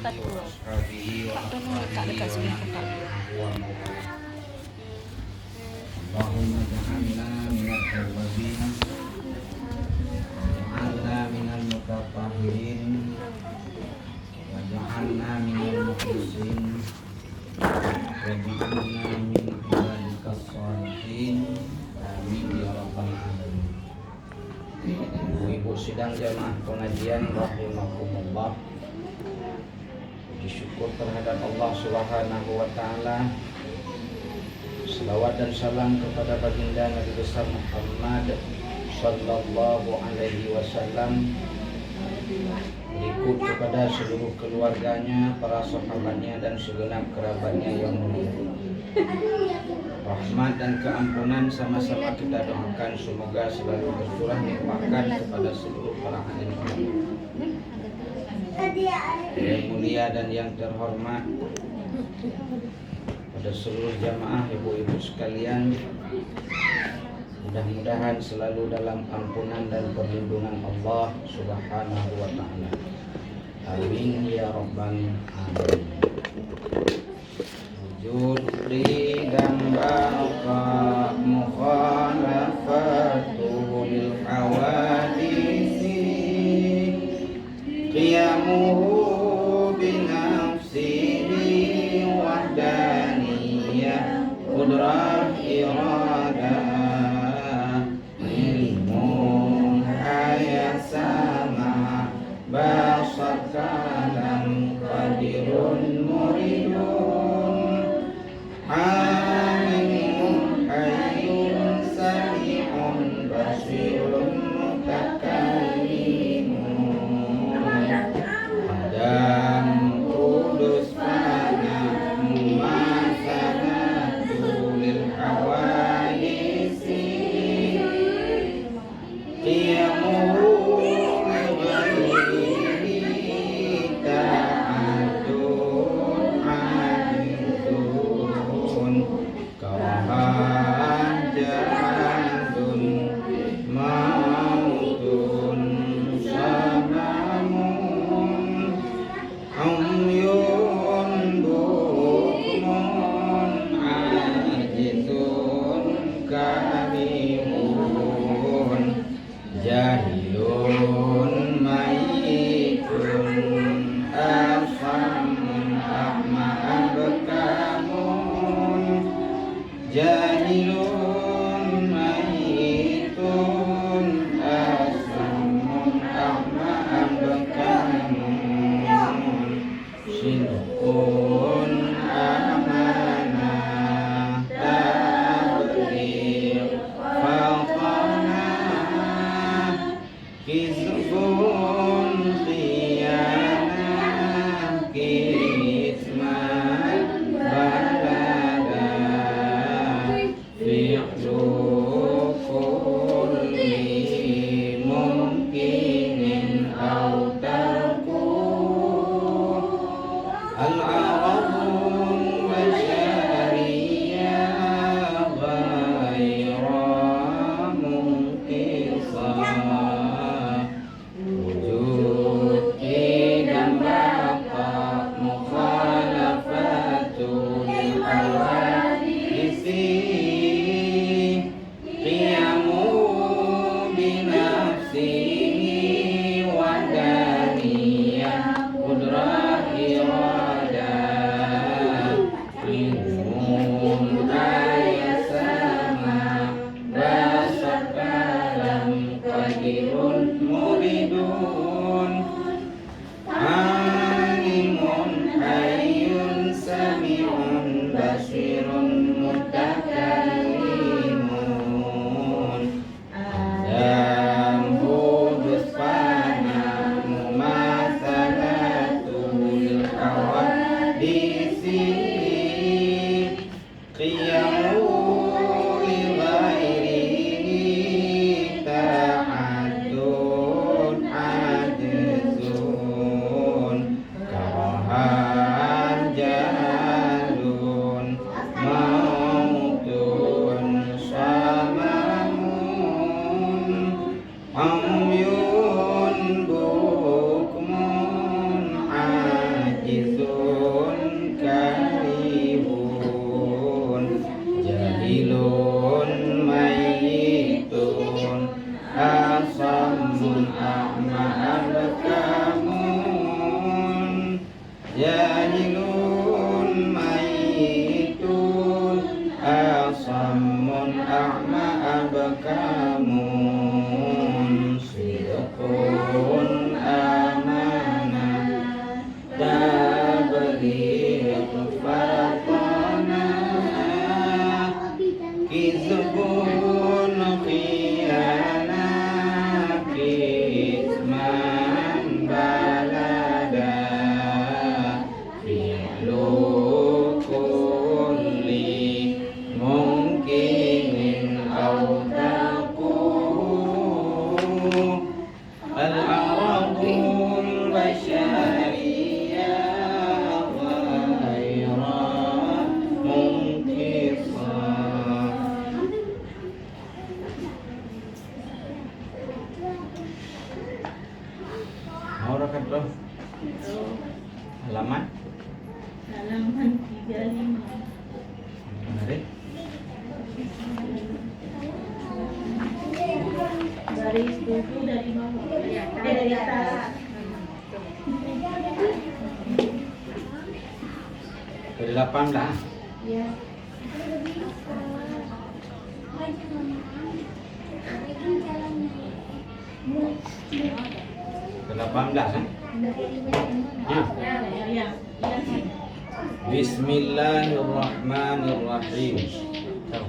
dekat dulu. Pak Tono letak dekat sini kakak. Allahumma ja'alna minat tawabin waj'alna minal mutatahhirin waj'alna minal mukhlisin waj'alna min ibadikas shalihin amin ya rabbal alamin. Ibu sidang jamaah pengajian rahimakumullah, puji syukur terhadap Allah Subhanahu wa taala. Selawat dan salam kepada baginda Nabi besar Muhammad sallallahu alaihi wasallam, berikut kepada seluruh keluarganya, para sahabatnya dan segenap kerabatnya yang mulia. Rahmat dan keampunan sama-sama kita doakan semoga selalu tercurah limpahkan kepada seluruh para alim ulama. Yang mulia dan yang terhormat, pada seluruh jamaah ibu-ibu sekalian, mudah-mudahan selalu dalam ampunan dan perlindungan Allah Subhanahu wa taala. Amin ya rabbal alamin. Wujud dan baqa mukhalafatu lil hawadisi qiyamuhu binafsihi wahdaniyah qudrah iradah ilmun hayat sama basar kalam qadirun muridun alimun hayyun sami'un basirun mutakallimun adam kudus fana mumasalatu lil hawadisi qiyamuhu lighairihi ta'adun adun karahan jahadun mautun samamun umyun bukmun ajizun karimun jahilun mayitun asamun ahma'an bekamun jahilun mayitun asamun ahma'an bekamun sidqun amanah tabligh faqana kizbun khiyanah kitman balada fi'lu kulli mumkinin aw tarku al-arabun basyariyah ghayra munkisah wujud dan baqa mukhalafatu lil hawadisi qiyamu binafsihi wahdaniyah qudrah iradah ilmun ayat sama basar kalam qadirun muridun alimun hayyun sami'un basirun mutakallimun adam hudus fana mumasalatu lil hawadisi qiyamu li ghairihi ta'addu asamun a'ma abkamun jahilun mayitun asamun a'ma abkamun sidqun amanah tabligh fatana kizbun khiyana kisman balada fi'lu kulli mungkinin aw taku al-aradul basyariyah ghairan mungkisah. Mau rekat bro? Halaman? Halaman 35. Menarik. Garis 7 dari bawah. Dari atas. Ke 18. Ya. Ke 18 kan? Ya. Ya. Bismillahirrahmanirrahim. Tahu.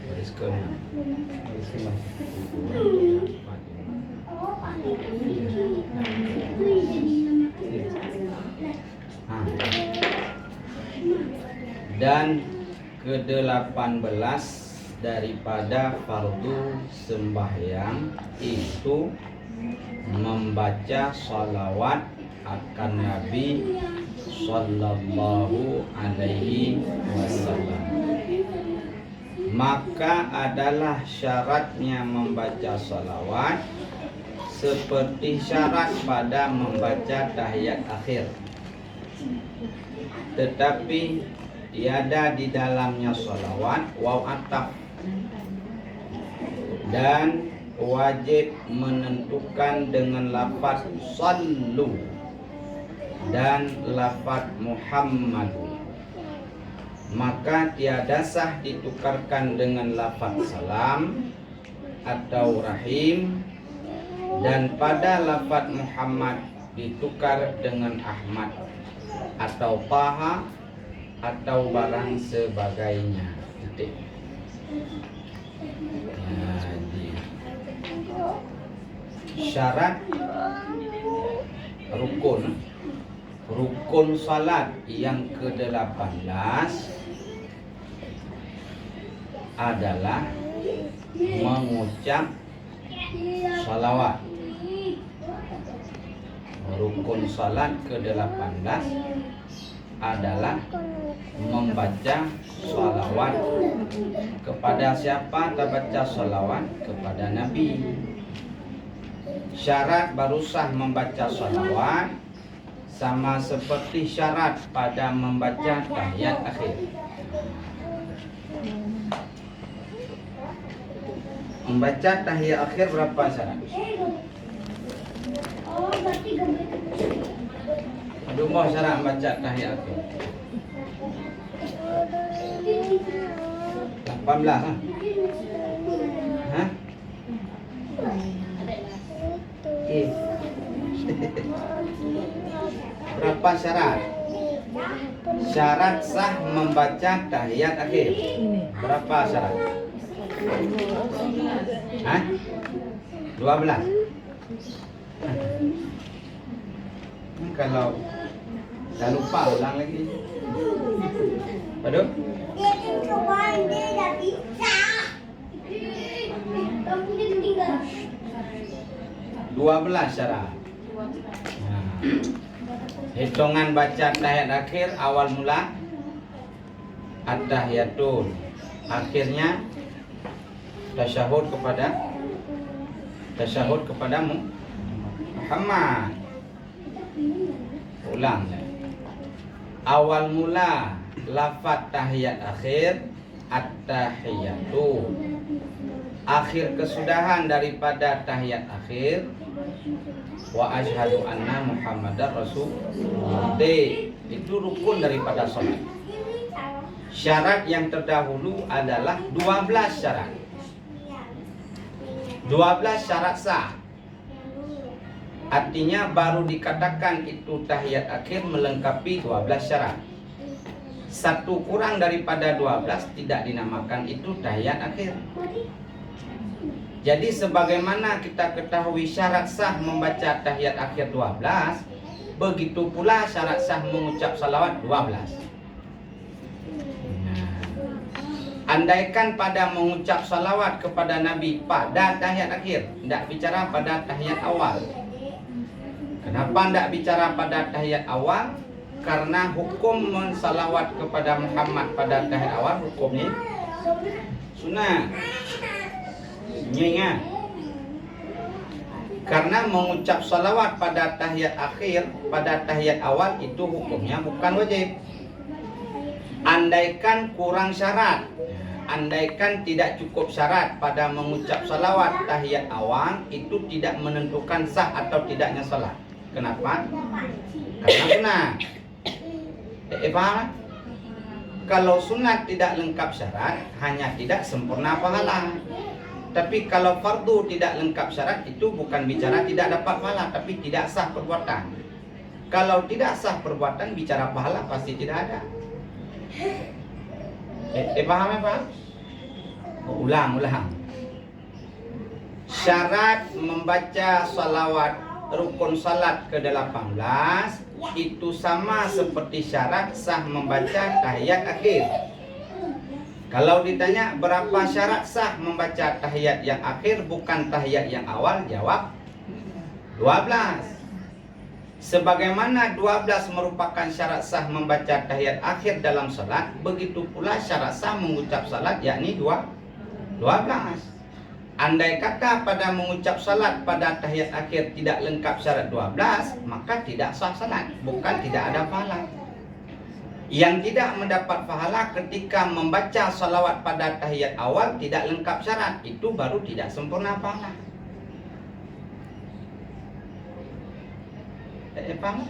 Baris ke-6. Baris ke-6. Dan ke-18 daripada fardu sembahyang itu membaca salawat akan Nabi Sallallahu Alaihi Wasallam. Maka adalah syaratnya membaca salawat seperti syarat pada membaca tahiyat akhir, tetapi tiada di dalamnya salawat waw ataf, dan wajib menentukan dengan lafaz sallu dan lafaz Muhammadu. Maka tiada sah ditukarkan dengan lafaz salam atau rahim, dan pada lafaz Muhammad ditukar dengan Ahmad atau Taha atau barang sebagainya. Titik. Jadi syarat rukun salat yang ke-18 adalah mengucap salawat. Rukun salat ke-18 adalah membaca salawat. Kepada siapa kita baca salawat? Kepada Nabi. Syarat baru sah membaca salawat sama seperti syarat pada membaca tahiyat akhir. Membaca tahiyat akhir berapa syarat? Aduh, mau syarat membaca tahiyat akhir 18 ha? Hah? Okay. Berapa syarat? Syarat sah membaca tahiyat akhir berapa syarat? Hah? 12. Kalau dah lupa ulang lagi. Aduh. 12 syarat. Hitungan baca tahiyat akhir, awal mula at-tahiyatun, akhirnya tasyahud kepadamu Muhammad. Ulang. Awal mula lafaz tahiyat akhir at-tahiyatu. Akhir kesudahan daripada tahiyat akhir. Wa asyhadu anna Muhammadar Rasulullah. Itu rukun daripada salat. Syarat yang terdahulu adalah 12 syarat. 12 syarat sah. Artinya baru dikatakan itu tahiyat akhir melengkapi 12 syarat. Satu kurang daripada 12 tidak dinamakan itu tahiyat akhir. Jadi sebagaimana kita ketahui syarat sah membaca tahiyat akhir 12, begitu pula syarat sah mengucap salawat 12. Andaikan pada mengucap salawat kepada Nabi pada tahiyat akhir, tidak bicara pada tahiyat awal. Kenapa tidak bicara pada tahiyat awal? Karena hukum mensalawat kepada Muhammad pada tahiyat awal hukumnya sunnah. Ingat. Karena mengucap salawat pada tahiyat akhir, pada tahiyat awal itu hukumnya bukan wajib. Andaikan kurang syarat, andaikan tidak cukup syarat pada mengucap salawat tahiyat awal, itu tidak menentukan sah atau tidaknya salat. Kenapa? Karena sunnah. Paham? Kalau sunat tidak lengkap syarat, hanya tidak sempurna pahala. Tapi kalau fardu tidak lengkap syarat, itu bukan bicara tidak dapat pahala, tapi tidak sah perbuatan. Kalau tidak sah perbuatan, bicara pahala pasti tidak ada. Paham ya Pak? Ulang. Syarat membaca salawat rukun salat ke-18 itu sama seperti syarat sah membaca tahiyat akhir. Kalau ditanya berapa syarat sah membaca tahiyat yang akhir bukan tahiyat yang awal, jawab 12. Sebagaimana 12 merupakan syarat sah membaca tahiyat akhir dalam salat, begitu pula syarat sah mengucap salat yakni 12. Andai kata pada mengucap salat pada tahiyat akhir tidak lengkap syarat 12, maka tidak sah salat, bukan tidak ada pahala. Yang tidak mendapat pahala ketika membaca salawat pada tahiyat awal tidak lengkap syarat, itu baru tidak sempurna pahala. Paham?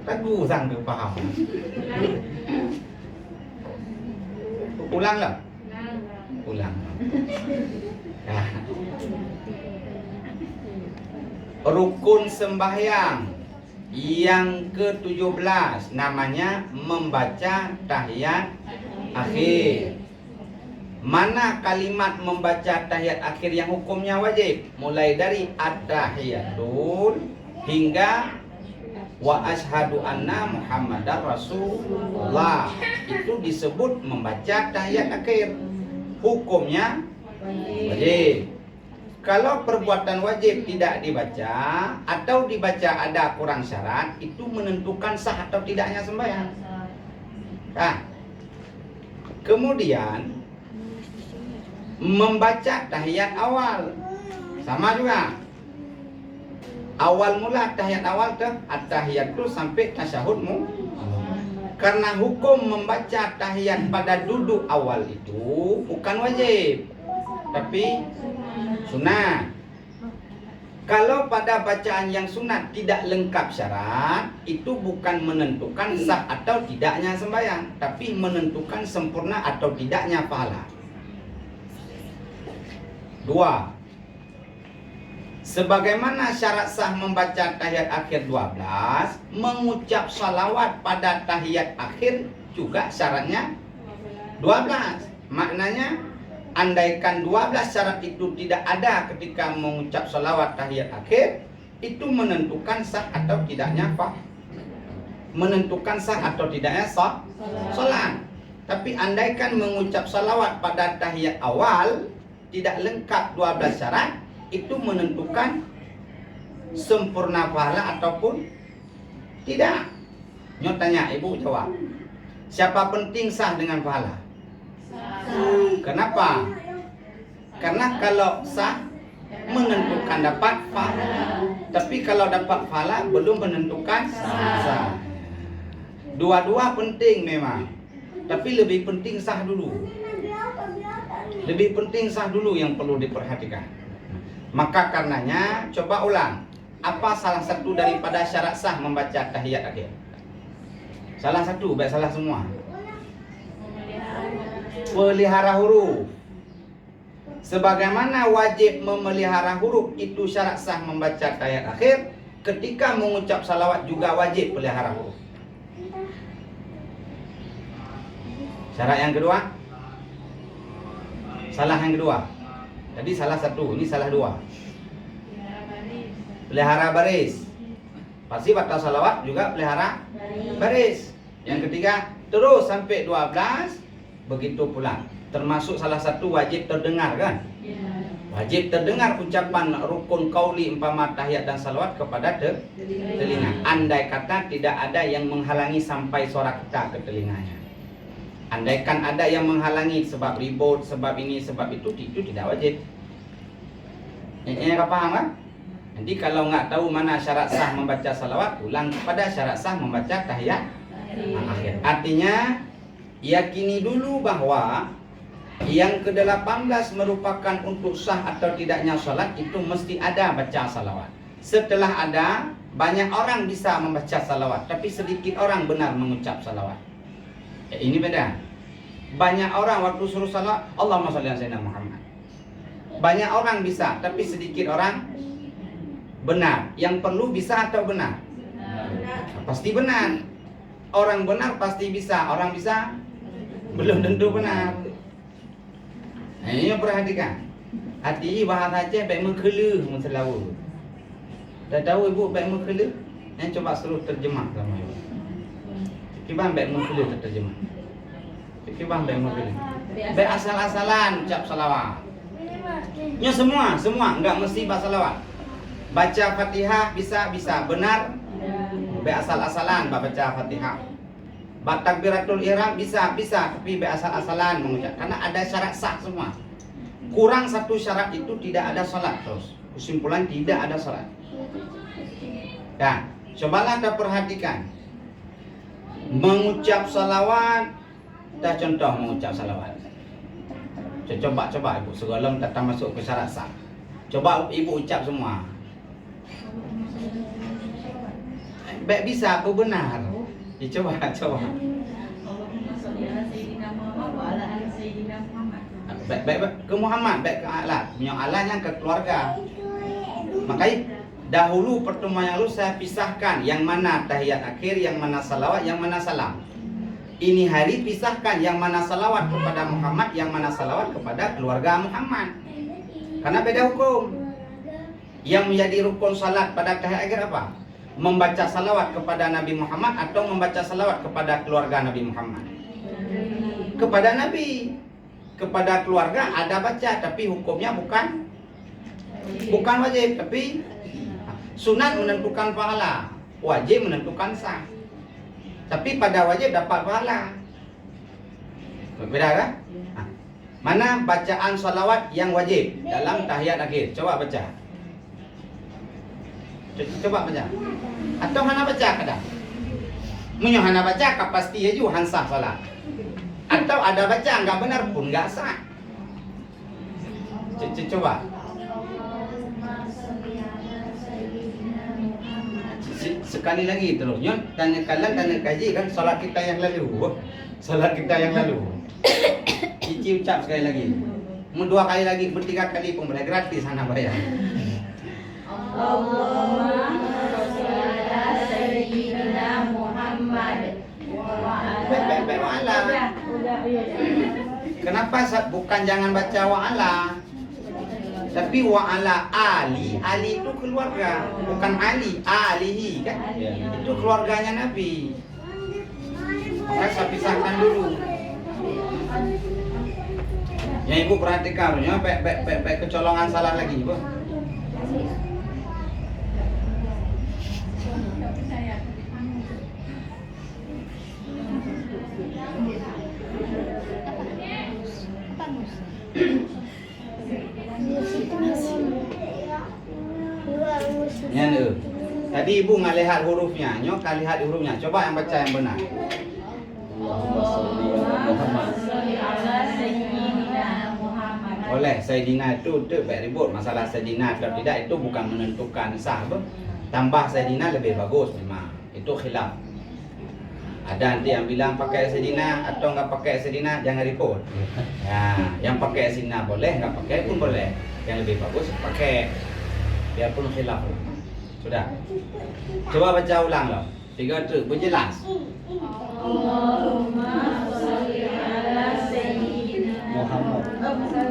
Ragu sang paham. Ulanglah. Ulang. Nah. Rukun sembahyang yang ke-17 namanya membaca tahiyat akhir. Mana kalimat membaca tahiyat akhir yang hukumnya wajib? Mulai dari at-tahiyatul hingga wa asyhadu anna Muhammadar Rasulullah. Itu disebut membaca tahiyat akhir. Hukumnya wajib. Kalau perbuatan wajib tidak dibaca atau dibaca ada kurang syarat, itu menentukan sah atau tidaknya sembahyang. Nah, kemudian membaca tahiyat awal sama juga. Awal mula tahiyat awal tuh at-tahiyatu sampai tasyahudmu. Karena hukum membaca tahiyat pada duduk awal itu bukan wajib, tapi sunat. Kalau pada bacaan yang sunat tidak lengkap syarat, itu bukan menentukan sah atau tidaknya sembahyang, tapi menentukan sempurna atau tidaknya pahala. 2. Sebagaimana syarat sah membaca tahiyat akhir 12, mengucap salawat pada tahiyat akhir juga syaratnya 12. Maknanya andaikan 12 syarat itu tidak ada ketika mengucap salawat tahiyat akhir, itu menentukan sah atau tidaknya apa? Menentukan sah atau tidaknya salat. Tapi andaikan mengucap salawat pada tahiyat awal tidak lengkap 12 syarat, itu menentukan sempurna pahala ataupun tidak. Nyot tanya, ibu jawab. Siapa penting sah dengan pahala? Kenapa? Karena kalau sah menentukan dapat pahala. Tapi kalau dapat pahala belum menentukan sah. Dua-dua penting memang, tapi lebih penting sah dulu. Lebih penting sah dulu yang perlu diperhatikan. Maka karenanya coba ulang. Apa salah satu daripada syarat sah membaca tahiyat akhir? Salah satu, baik salah semua. Pelihara huruf. Sebagaimana wajib memelihara huruf itu syarat sah membaca tahiyat akhir, ketika mengucap salawat juga wajib pelihara huruf. Syarat yang kedua, salah yang kedua. Tadi salah satu, ini salah dua. Pelihara baris. Pasti batal salawat juga pelihara baris. Yang ketiga, terus sampai 12, begitu pula. Termasuk salah satu wajib terdengar kan? Wajib terdengar ucapan rukun qauli umpama tahiyat dan salawat kepada telinga. Andai kata tidak ada yang menghalangi sampai suara kita ke telinganya. Andaikan ada yang menghalangi sebab ribut, sebab ini, sebab itu tidak wajib. Ini apa paham kan? Nanti kalau nggak tahu mana syarat sah membaca salawat, ulang kepada syarat sah membaca tahiyat akhir. Artinya, yakini dulu bahwa yang ke-18 merupakan untuk sah atau tidaknya salat itu mesti ada baca salawat. Setelah ada, banyak orang bisa membaca salawat, tapi sedikit orang benar mengucap salawat. Ini beda. Banyak orang waktu suruh salat, Allahumma shalli ala sayyidina Muhammad. Banyak orang bisa, tapi sedikit orang benar. Yang perlu bisa atau benar? Pasti benar. Orang benar pasti bisa. Orang bisa belum tentu benar. Nah, ini perhatikan. Hati bahasa Aceh baik mengkela Selawu. Dah tahu ibu baik mengkela? Yang coba suruh terjemah sama ibu. Fikibang baik mengkela terjemah. Fikibang baik mengkela. Baik asal-asalan ucap salawat. Ya semua, enggak mesti baca salawat. Baca Fatihah bisa benar. Baik asal-asalan baca Fatihah. Takbiratul ihram bisa, tapi baik asal-asalan mengucap. Karena ada syarat sah semua. Kurang satu syarat itu tidak ada salat terus. Kesimpulan tidak ada salat. Dan cobalah kita perhatikan. Mengucap salawat, kita contoh mengucap salawat. Coba ibu sebelum kita masuk ke syarat sah. Coba ibu ucap semua. Baik bisa apa benar? Coba. Baik ke Muhammad, baik ke Allah. Yang Allahnya ke keluarga. Makanya dahulu pertemuan yang lalu saya pisahkan yang mana tahiyat akhir, yang mana salawat, yang mana salam. Ini hari pisahkan yang mana salawat kepada Muhammad, yang mana salawat kepada keluarga Muhammad. Karena beda hukum. Yang menjadi rukun salat pada tahiyat akhir apa? Membaca salawat kepada Nabi Muhammad atau membaca salawat kepada keluarga Nabi Muhammad? Kepada Nabi. Kepada keluarga ada baca, tapi hukumnya bukan wajib, tapi sunat menentukan pahala, wajib menentukan sah. Tapi pada wajib dapat pahala. Berbeda kan? Mana bacaan salawat yang wajib dalam tahiyat akhir? Coba baca. Coba baca. Atau hana baca kadang? Munyo hana baca pasti aja hansah salat. Atau ada baca enggak benar pun enggak sah. Coba. Sekali lagi terus. Tanya kaji kan salat kita yang lalu. Cici ucap sekali lagi. Mau 2 kali lagi, bertiga kali pun boleh, gratis hana bayar. Allahumma sholli ala sayyidina Muhammad wa ala. Kenapa bukan jangan baca wa ala, tapi wa ala ali. Ali itu keluarga, bukan ali, alihi kan? Itu keluarganya Nabi. Maka saya pisahkan dulu. Yang ibu perhatikan, ya, baik kecolongan salah lagi, ibu. Tadi ibu nggak lihat hurufnya, nyok nggak lihat hurufnya. Coba yang baca yang benar. Allahumma sholli ala Muhammad. Oleh Sayyidina itu baik ribut masalah Sayyidina atau tidak, itu bukan menentukan sah. Tambah Sayyidina lebih bagus memang. Itu khilaf. Ada nanti yang bilang pakai Sayyidina atau nggak pakai Sayyidina, jangan ribut. Ya, yang pakai Sayyidina boleh, nggak pakai pun boleh. Yang lebih bagus pakai, biarpun khilaf. Sudah. Coba baca ulang loh. 3 tu berjelas. Allahumma sholli ala sayyidina Muhammad. Muhammad.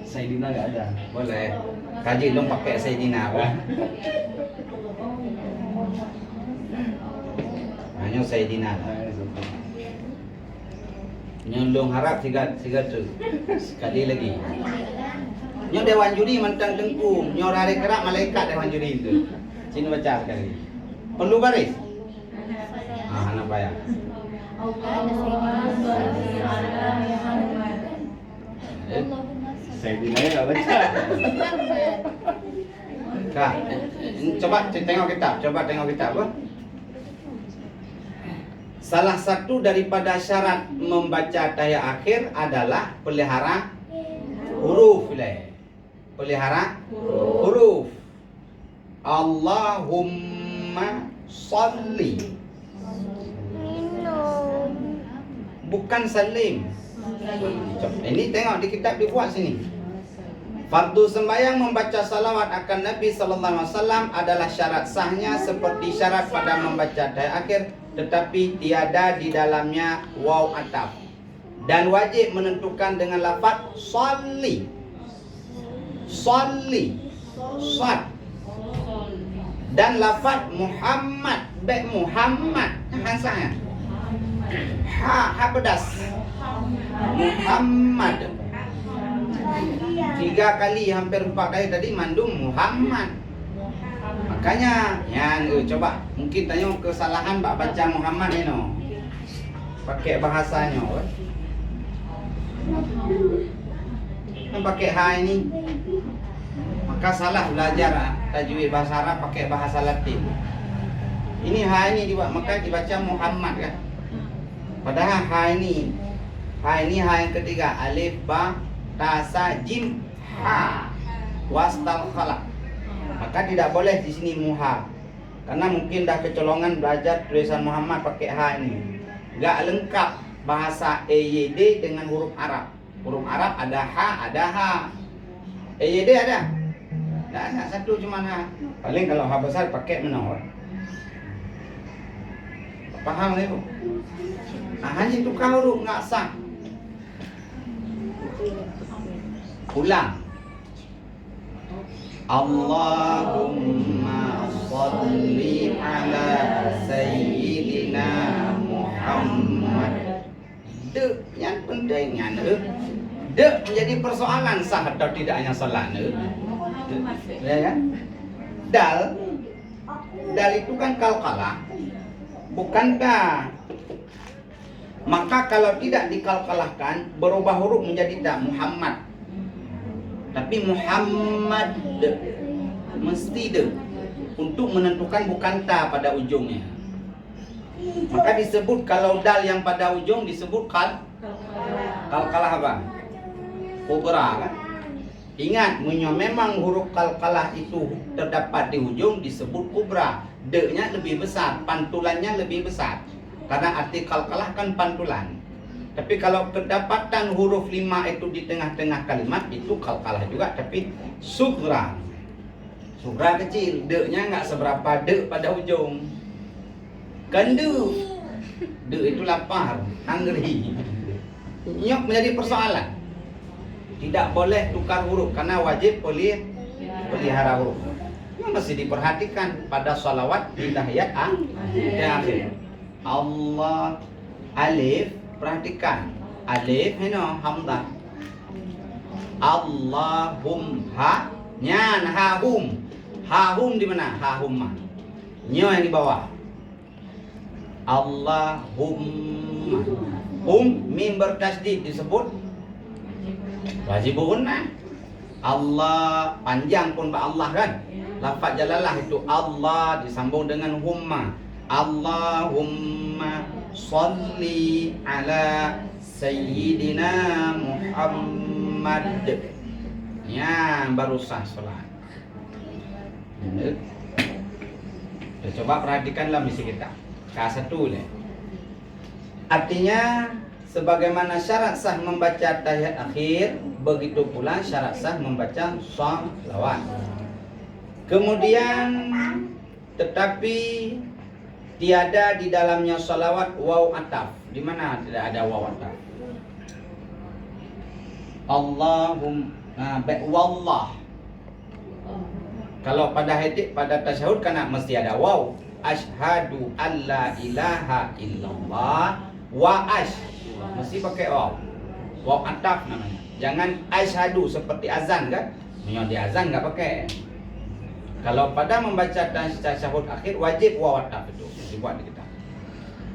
Sayyidina nggak ada. Boleh. Kaji dong pakai Sayyidina apa? Hanya Sayyidina lah. Nyolong harap tiga tu. Sekali lagi. Nyo dewan juri mentang tengku. Nyo hari kerak malaikat dewan juri itu. Sini baca sekali. Perlu baris? Ah, nak bayar. Allahumma sholli ala Muhammad. Sayyidina nggak baca. Kak, coba tengok kitab. Coba tengok kitab. Apa? Salah satu daripada syarat membaca tahiyat akhir adalah pelihara huruf. Pelihara huruf. Allahumma sholli. Bukan salim. Ini tengok di kitab dibuat sini. Fardu sembahyang membaca salawat akan Nabi sallallahu alaihi wasallam adalah syarat sahnya seperti syarat pada membaca tahiyat akhir, tetapi tiada di dalamnya waw ataf. Dan wajib menentukan dengan lafaz sholli. Sholli. Shad. Dan lafaz Muhammad, Muhammad bahasanya. Ha pedas. Muhammad. 3 kali, hampir 4 kali tadi mandum Muhammad. Makanya yang coba mungkin tanya kesalahan bak baca Muhammad ni no. Pakai bahasanya. Pakai ha ini. Maka salah belajar tajwid bahasa Arab pakai bahasa Latin. Ini ha ini maka dibaca Muhammad kan. Padahal ha ini ha yang ketiga, alif ba ta sa jim ha wastal khalaq. Maka tidak boleh di sini muha. Karena mungkin dah kecolongan belajar tulisan Muhammad pakai ha ini. Enggak lengkap bahasa EYD dengan huruf Arab. Huruf Arab ada ha, ada ha. EYD ada? Tak ada, satu cuma ha. Paling kalau ha besar pakai menor. Paham ni bu? Hanya tukar huruf enggak sah. Ulang. Allahumma sholli ala sayyidina Muhammad. Dek yang pentingnya dek menjadi persoalan sah atau tidaknya salat ya kan? Dal itu kan kalkalah. Bukankah maka kalau tidak dikalkalahkan berubah huruf menjadi da Muhammad. Tapi Muhammad mesti de untuk menentukan bukan ta pada ujungnya. Maka disebut kalau dal yang pada ujung disebut kalkalah apa? Kubra kan? Ingat, memang huruf kalkalah itu terdapat di ujung disebut kubra. De-nya lebih besar, pantulannya lebih besar. Karena arti kalkalah kan pantulan. Tapi kalau kedapatan huruf 5 itu di tengah-tengah kalimat, itu kalkalah juga, tapi sugra. Sugra kecil, de-nya nggak seberapa de pada ujung. Kendu, de itu lapar, hungry. Nyok menjadi persoalan. Tidak boleh tukar huruf karena wajib pelihara huruf. Yang mesti diperhatikan pada salawat di tahiyat akhir. Allah alif, perhatikan alif hino hamzah. Allahum ha nyan hahum di mana? Hahumma. Nyo yang di bawah. Allahumma. Mim bertasydid disebut wajib gunnah. Allah panjang pun Allah kan. Lafaz jalalah itu Allah disambung dengan humma. Allahumma salli ala sayyidina Muhammad. Ya, baru sah salat. Coba perhatikanlah misi kita. K1 le. Artinya sebagaimana syarat sah membaca tahiyat akhir, begitu pula syarat sah membaca shalawat. Kemudian tetapi tiada di dalamnya shalawat waw ataf. Di mana tidak ada waw ataf? Wallah. Kalau pada hadits, pada tasyahud kan mesti ada waw. Asyhadu alla ilaha illallah wa mesti pakai waw. Waw ataf namanya. Jangan asyhadu seperti azan kan? Yang di azan enggak pakai. Kalau pada membaca tasyahud akhir wajib waw ataf itu dibuat di kita.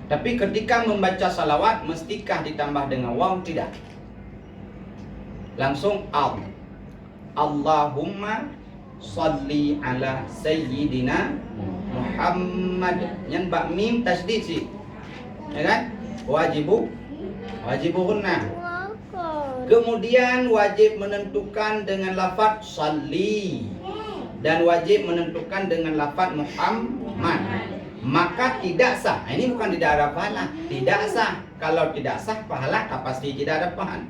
Tapi ketika membaca salawat mestikah ditambah dengan waw? Tidak. Langsung Allahumma salli ala sayyidina Muhammad. Yang bak mim tasdid sih. Ya kan? Wajibuhunna. Kemudian wajib menentukan dengan lafaz salli dan wajib menentukan dengan lafaz Muhammad. Maka tidak sah. Ini bukan tidak ada pahala, tidak sah. Kalau tidak sah pahala pasti tidak ada pahala.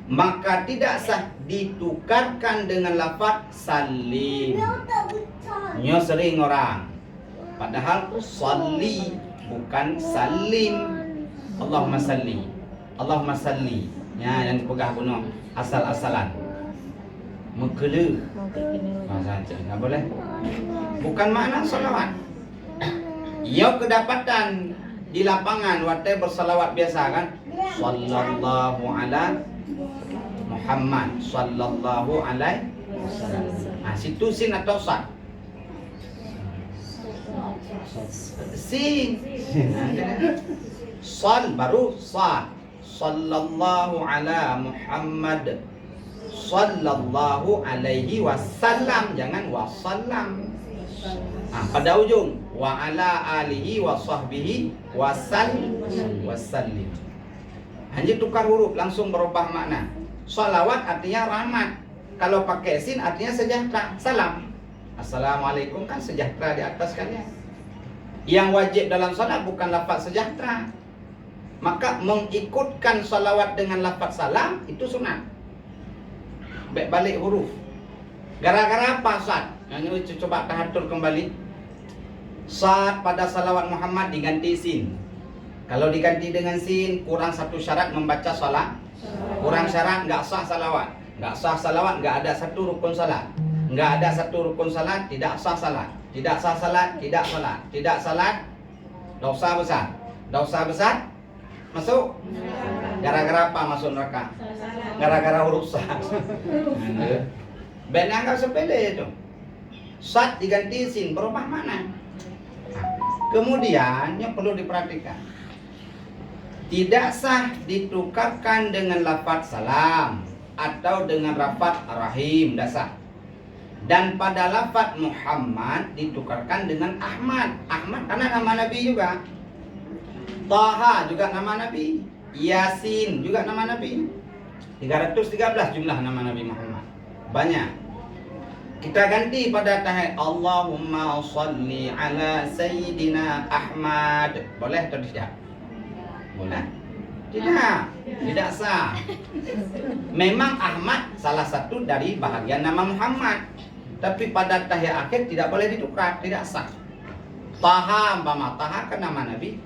Maka tidak sah ditukarkan dengan lafaz salim. Nyo sering orang. Padahal salli bukan salim. Allahumma salli. Allahumma salli. Ya, yang dipegang bunuh asal-asalan. Mengkele. Bahasa Aceh enggak boleh. Bukan makna salawat. Ia kedapatan di lapangan waktu bersalawat biasa kan? Sallallahu ala Muhammad sallallahu alaihi wasallam. Nah, situ sin atau sad? Sin. Sal baru sad. Sallallahu ala Muhammad sallallahu alaihi wasallam, jangan wasallam. Pada ujung wa ala alihi wa sahbihi wasallim. Hanya tukar huruf langsung berubah makna. Salawat artinya rahmat. Kalau pakai sin artinya sejahtera. Salam. Assalamualaikum kan sejahtera di atas kalian. Yang wajib dalam salat bukan lafaz sejahtera. Maka mengikutkan salawat dengan lafaz salam itu sunat. Baik balik huruf. Gara-gara apa Sad? Yang ini coba tahatur kembali. Sad pada salawat Muhammad diganti sin. Kalau diganti dengan sin kurang satu syarat membaca salat. Kurang syarat enggak sah salawat. Enggak sah salawat, enggak ada satu rukun salat. Enggak ada satu rukun salat, tidak sah salat. Tidak sah salat, tidak salat. Tidak salat, dosa besar. Dosa besar masuk. Gara-gara apa masuk neraka? Gara-gara huruf sah. Ben anggap sepele itu. Sad diganti sin berubah mana? Kemudian yang perlu diperhatikan, tidak sah ditukarkan dengan lafaz salam atau dengan lafaz rahim, tidak sah. Dan pada lafaz Muhammad ditukarkan dengan Ahmad. Ahmad karena nama Nabi juga. Taha juga nama Nabi. Yasin juga nama Nabi. 313 jumlah nama Nabi Muhammad. Banyak. Kita ganti pada tahiyat Allahumma shalli ala sayyidina Ahmad. Boleh atau tidak? Boleh? Tidak. Tidak sah. Memang Ahmad salah satu dari bahagian nama Muhammad. Tapi pada tahiyat akhir tidak boleh ditukar, tidak sah. Taha, umpama Taha kan nama Nabi.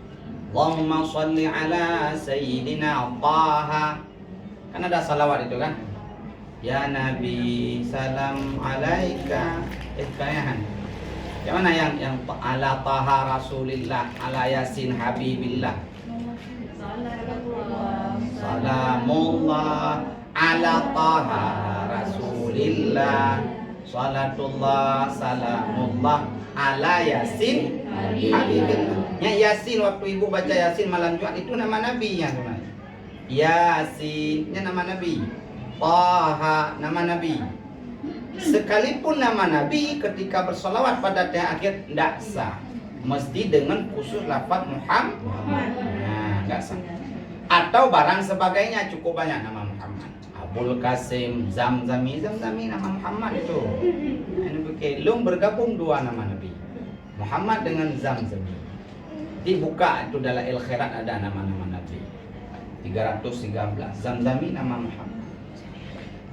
Allahumma shalli ala sayyidina Taha. Kan ada salawat itu kan? Ya Nabi salam alaika. Kayahan. Yang mana yang ala Taha Rasulillah, ala Yasin Habibillah. Salamullah ala Taha Rasulillah. Salatullah salamullah ala Yasin Habibillah. Ya Yasin, waktu ibu baca Yasin malam Jumat itu nama Nabi yang sebenarnya. Yasin, ini nama Nabi. Taha, nama Nabi. Sekalipun nama Nabi ketika bersalawat pada tahiyat akhir tidak sah. Mesti dengan khusus lafaz Muhammad. Nah, enggak sah. Atau barang sebagainya, cukup banyak nama Muhammad. Abul Qasim, Zamzami nama Muhammad itu. Ini belum bergabung dua nama Nabi. Muhammad dengan Zamzami. Dibuka itu dalam Al-Khairat ada nama-nama Nabi. 313 Zamzami nama Muhammad.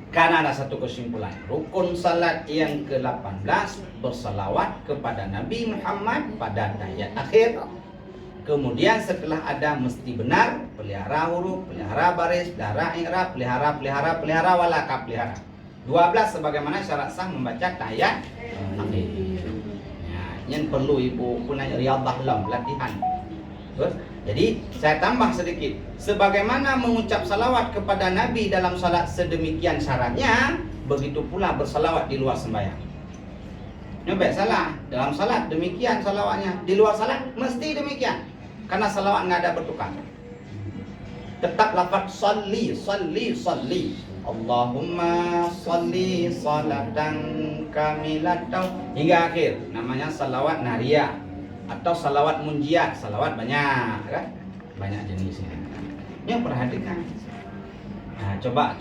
Karena ada satu kesimpulan, rukun salat yang ke-18 bersalawat kepada Nabi Muhammad pada tahiyat akhir. Kemudian setelah ada mesti benar, pelihara huruf, pelihara baris, pelihara i'rab, pelihara walaka pelihara. 12 sebagaimana syarat sah membaca tahiyat akhir. Ya, yang perlu ibu punya riyadhah lam latihan. Jadi saya tambah sedikit. Sebagaimana mengucap salawat kepada Nabi dalam salat sedemikian syaratnya, begitu pula bersalawat di luar sembahyang. Nyobek salah. Dalam salat demikian salawatnya, di luar salat mesti demikian. Karena salawat nggak ada bertukar. Tetap lafaz salli. Allahumma salli salatan kamilatan hingga akhir. Namanya salawat nariyah atau salawat munjiat. Salawat banyak kan? Banyak jenisnya. Yang perhatikan. Nah, coba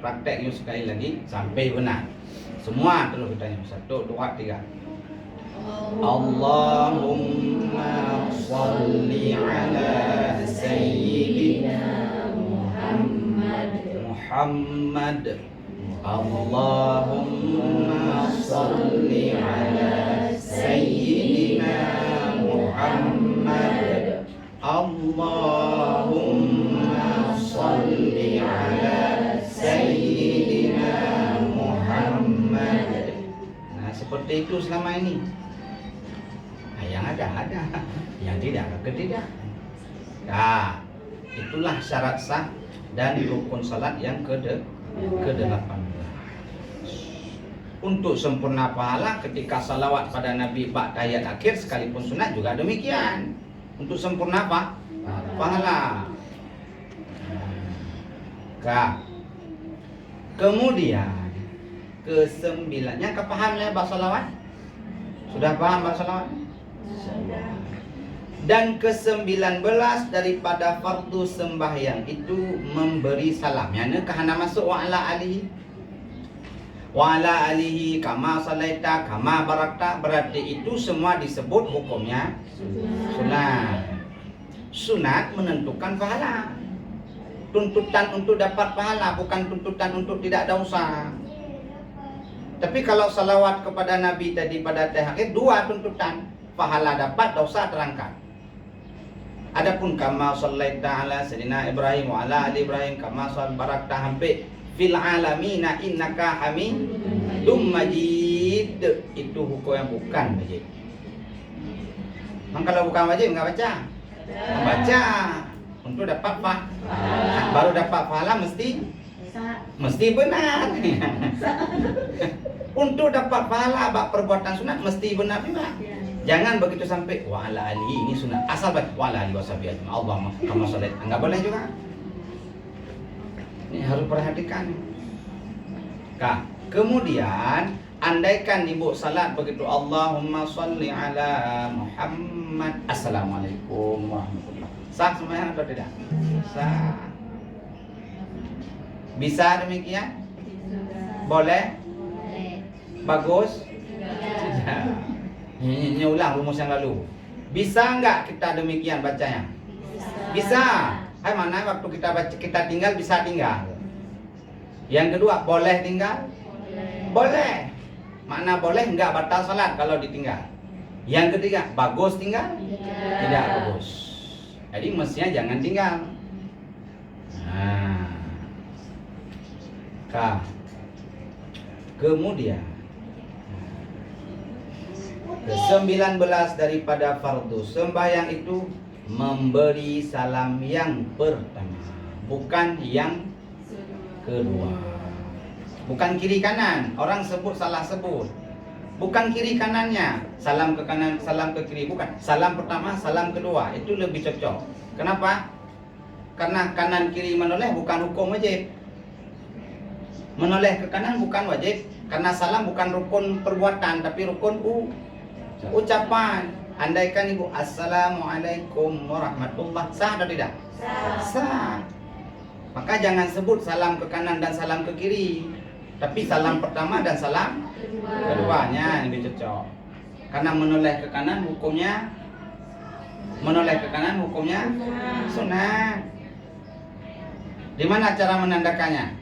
praktek yuk sekali lagi sampai benar. Semua terus kita nyanyi. 1, 2, 3. Allahumma salli ala sayyidina Muhammad. Allahumma salli ala sayyidina Muhammad. Allahumma salli ala sayyidina Muhammad. Nah, seperti itu selama ini. Nah, yang ada, yang tidak Nah, itulah syarat sah dan rukun salat yang ke-18. Untuk sempurna pahala ketika salawat pada Nabi ba'da tahiyat akhir sekalipun sunat juga demikian. Untuk sempurna apa? Pahala. Kemudian ke-9, yang kepahamnya bab salawat? Sudah paham bab salawat? Dan ke-19 daripada fardu sembahyang itu memberi salam. Yang kahana masuk wa ala alihi kama salaita kama barakta, berarti itu semua disebut hukumnya sunat. Sunat menentukan pahala. Tuntutan untuk dapat pahala, bukan tuntutan untuk tidak dosa. Tapi kalau salawat kepada Nabi tadi pada tahiyat, dua tuntutan, pahala dapat, dosa terangkat. Adapun kama sallaita ala sayyidina Ibrahim wa ala ali Ibrahim kama barakta hampir fil alamina innaka hamidum majid, itu hukum yang bukan wajib. Kalau bukan wajib enggak baca. Membaca untuk dapat pahala. Baru dapat pahala mesti benar. Untuk dapat pahala bab perbuatan sunat mesti benar juga. Jangan begitu sampai wa ala ali ini sunat asal baca wa ala ali wasabi ajma Allahumma kama salait, enggak boleh juga. Ini harus perhatikan. Kemudian andaikan ibu salat begitu Allahumma sholli ala Muhammad, assalamualaikum warahmatullahi wabarakatuh. Sah sembahyang atau tidak? Sah. Bisa demikian? Boleh? Bagus? Tidak. Ini ulang rumus yang lalu. Bisa enggak kita demikian bacanya? Bisa. Hai, mana waktu kita baca kita tinggal bisa tinggal. Yang kedua, boleh tinggal? Boleh. Makna boleh enggak batal salat kalau ditinggal. Yang ketiga, bagus tinggal? Tidak bagus. Jadi mestinya jangan tinggal. Nah. Kemudian ke-19 daripada fardu sembahyang itu memberi salam yang pertama, bukan yang kedua. Bukan kiri kanan. Orang sebut salah sebut. Bukan kiri kanannya, salam ke kanan, salam ke kiri, bukan. Salam pertama, salam kedua, itu lebih cocok. Kenapa? Karena kanan kiri menoleh bukan hukum wajib. Menoleh ke kanan bukan wajib, karena salam bukan rukun perbuatan tapi rukun ucapan. Andaikan ibu assalamualaikum warahmatullah, sah atau tidak? Sah. Maka jangan sebut salam ke kanan dan salam ke kiri, tapi salam pertama dan salam keduanya yang lebih cocok. Karena menoleh ke kanan hukumnya sunat. Di mana cara menandakannya?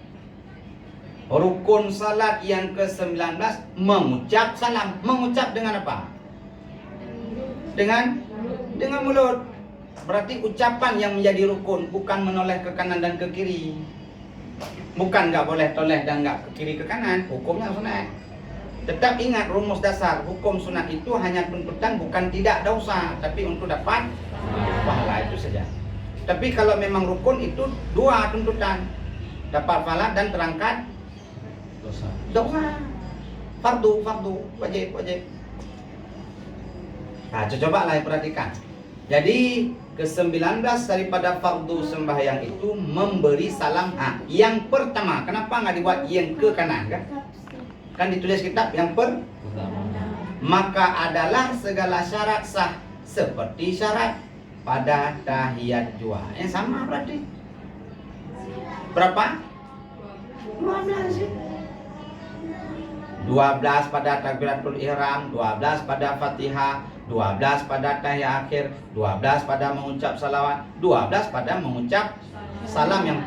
Rukun salat yang ke-19 mengucap salam. Mengucap dengan apa? Dengan mulut. Berarti ucapan yang menjadi rukun, bukan menoleh ke kanan dan ke kiri. Bukan nggak boleh toleh dan nggak ke kiri ke kanan, hukumnya sunat. Tetap ingat rumus dasar, hukum sunat itu hanya tuntutan, bukan tidak dosa, tapi untuk dapat pahala, itu saja. Tapi kalau memang rukun itu dua tuntutan, dapat pahala dan terangkat dosa. Fardu, wajib. Nah, cobalah perhatikan. Jadi ke-19 daripada fardu sembahyang itu memberi salam. Yang pertama, kenapa nggak dibuat yang ke kanan kan? Kan ditulis kitab yang maka adalah segala syarat sah seperti syarat pada tahiyat jua. Yang sama berarti berapa? 12 pada takbiratul ihram, 12 pada Fatihah, 12 pada tahiyat akhir, 12 pada mengucap salawat, 12 pada mengucap salam yang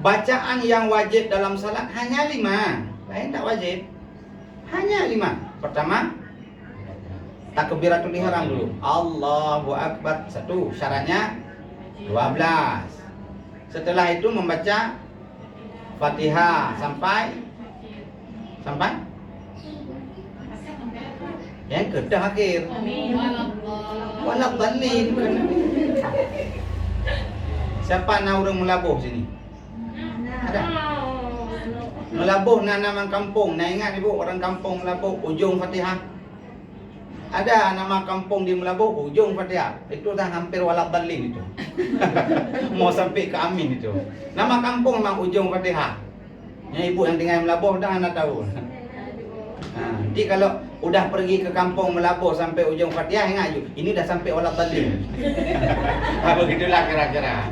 bacaan yang wajib dalam salat hanya 5. Lain tak wajib. Hanya 5. Pertama, takbiratul ihram dulu. Allahu akbar. 1. Syaratnya 12. Setelah itu membaca Fatihah sampai yang kedah akhir. Waladhdallin. Siapa nak orang melabuh sini? Ada? Melabuh nama kampung. Nak ingat ibu orang kampung melabuh ujung Fatihah? Ada nama kampung di Melabuh ujung Fatihah. Itu dah hampir waladhdallin itu. Mau sampai ke amin itu. Nama kampung memang ujung Fatihah. Yang ibu yang tinggal Melabuh dah anda tahu. Nanti kalau udah pergi ke kampung Melabuh sampai ujung Fatihah, ingat ini dah sampai waladhdallin. Begitulah kira-kira.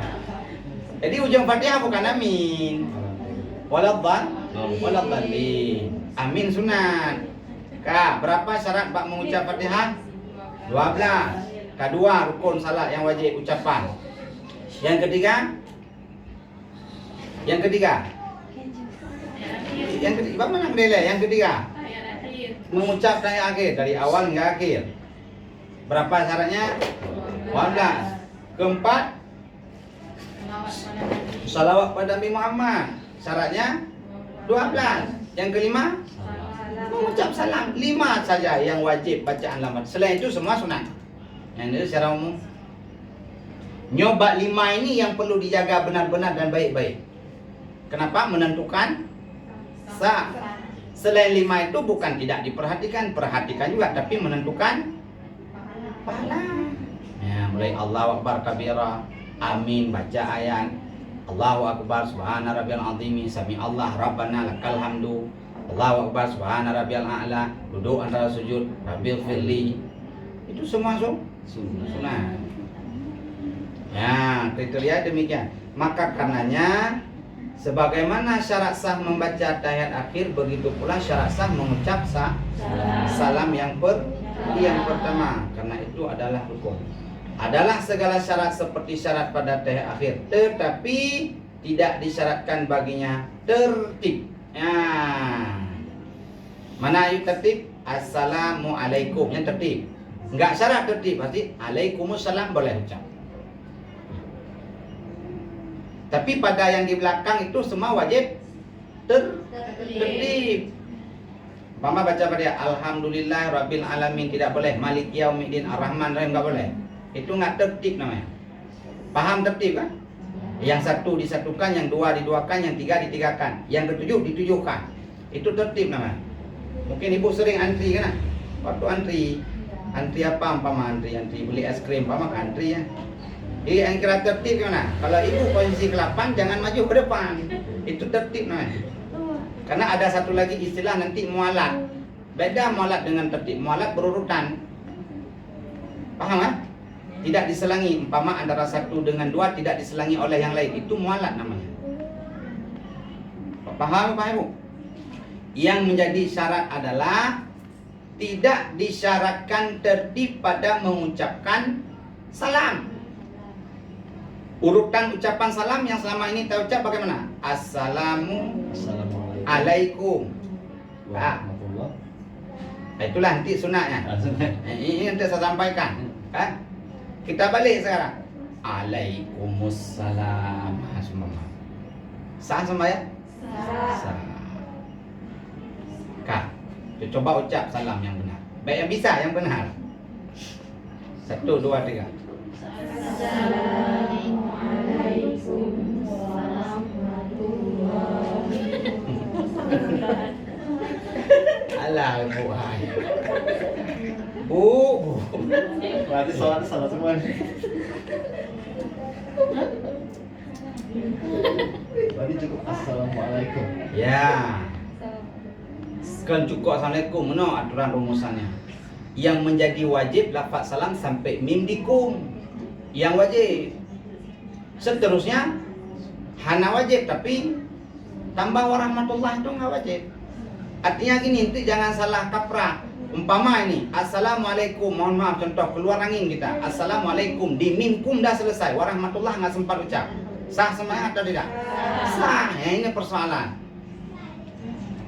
Jadi ujung Fatihah bukan amin. Waladhdallin. Amin sunat. Berapa syarat bak mengucap Fatihah? 12. Kedua rukun salat yang wajib ucapan. Yang ketiga? Bagaimana menilai? Yang ketiga, mengucap tahiyat akhir dari awal hingga akhir. Berapa syaratnya? 12. Keempat, salawat pada Nabi Muhammad. Syaratnya 12. Yang kelima, mengucap salam. 5 saja yang wajib bacaan lambat. Selain itu semua sunat. Yang itu secara umum. Nyoba 5 ini yang perlu dijaga benar-benar dan baik-baik. Kenapa? Menentukan sah. Selain 5 itu bukan tidak diperhatikan, perhatikan juga, tapi menentukan pahala. Ya, mulai Allahu Akbar kabira, amin baca ayat, Allahu Akbar subhana rabbiyal azim, sami Allah rabbana lakal hamdu, Allahu Akbar subhana rabbiyal a'la, duduk antara sujud, rabbil firli. Itu semua sunnah. Ya, kriteria demikian. Maka karenanya sebagaimana syarat sah membaca tahiyat akhir, begitu pula syarat sah mengucap salam yang pertama, karena itu adalah rukun. Adalah segala syarat seperti syarat pada tahiyat akhir, tetapi tidak disyaratkan baginya tertib. Mana ayat tertib? Assalamualaikum yang tertib. Enggak syarat tertib, berarti alaikumussalam boleh ucap. Tapi pada yang di belakang itu semua wajib tertib. Mama baca pada alhamdulillah rabbil alamin tidak boleh, malik yaumiddin arrahman rahim enggak boleh. Itu enggak tertib namanya. Paham tertib kan? Yang satu disatukan, yang dua diduakan, yang tiga ditigakan, yang ketujuh ditujuhkan. Itu tertib namanya. Mungkin ibu sering antri kan? Waktu antri apa umpama antri beli es krim, umpama antri ya. Yang kira tertib gimana? Kalau ibu posisi ke-8 jangan maju ke depan. Itu tertib namanya. Karena ada satu lagi istilah nanti mualat. Beda mualat dengan tertib. Mualat berurutan. Paham kan? Tidak diselangi. Umpama antara 1 dengan 2 tidak diselangi oleh yang lain. Itu mualat namanya. Paham Pak Ibu? Yang menjadi syarat adalah tidak disyaratkan tertib pada mengucapkan salam. Urutan ucapan salam yang selama ini kita ucap bagaimana? Assalamualaikum. Warahmatullah. Itulah nanti sunatnya. Ini nanti saya sampaikan. Kita balik sekarang. Alaikumussalam. Sah semua ya? Sah. Kak, coba ucap salam yang benar. Baik yang bisa, yang benar. 1, 2, 3. Assalamualaikum warahmatullahi. Alah, Bu. Bu. Berarti salah semua nih. Berarti cukup assalamualaikum. Ya. Kan cukup assalamualaikum. Mana aturan rumusannya? Yang menjadi wajib lafaz salam sampai mim di kum. Yang wajib. Seterusnya hana wajib tapi tambah warahmatullah itu nggak wajib. Artinya gini, itu jangan salah kaprah. Umpama ini, assalamualaikum, mohon maaf contoh keluar angin kita. Assalamualaikum, di mim kum dah selesai, warahmatullah nggak sempat ucap. Sah semuanya atau tidak? Sah. Ya, ini persoalan.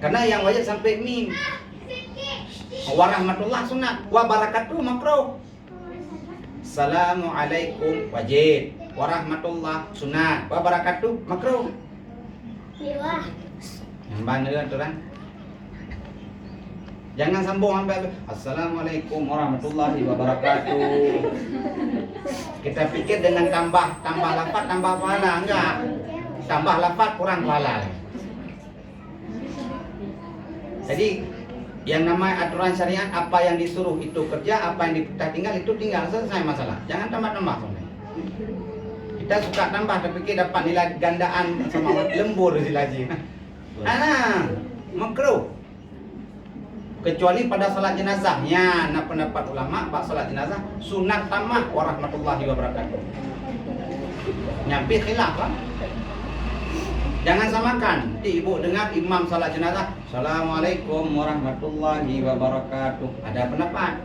Karena yang wajib sampai mim. Warahmatullah sunat, wa barakatuh makruh. Assalamualaikum wajib, warahmatullah sunat, wa barakatuh makruh. Yang mana aturan? Jangan sambung sampai assalamualaikum warahmatullahi wabarakatuh. Kita pikir dengan tambah lafaz tambah pahala, enggak. Tambah lafaz kurang pahala. Jadi yang namanya aturan syariat, apa yang disuruh itu kerja, apa yang diperintah tinggal itu tinggal, selesai masalah. Jangan tambah-tambah. Kita suka tambah tapi kita dapat nilai gandaan sama lembur silasi. Makruh. Kecuali pada salat jenazahnya, nah pendapat ulama bab salat jenazah sunat tamah warahmatullahi wabarakatuh. Nyampe khilaf kan? Jangan samakan. Ibu dengar imam salat jenazah, assalamualaikum warahmatullahi wabarakatuh. Ada pendapat.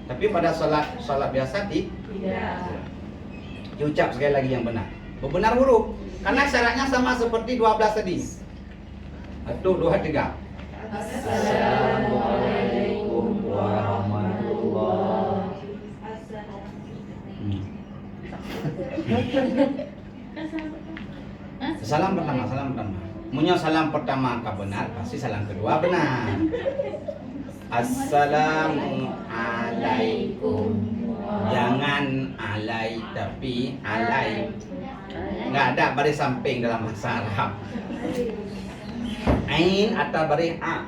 Tapi pada salat biasa tidak. Diucap sekali lagi yang benar. Benar huruf. Karena syaratnya sama seperti 12 tadi. 1, 2, 3. Assalamualaikum warahmatullahi. Salam pertama. Munyo salam pertama ka benar, pasti salam kedua benar. Assalamualaikum. Jangan alai tapi alai. Enggak ada baris samping dalam bahasa Arab. Ain atas baris a.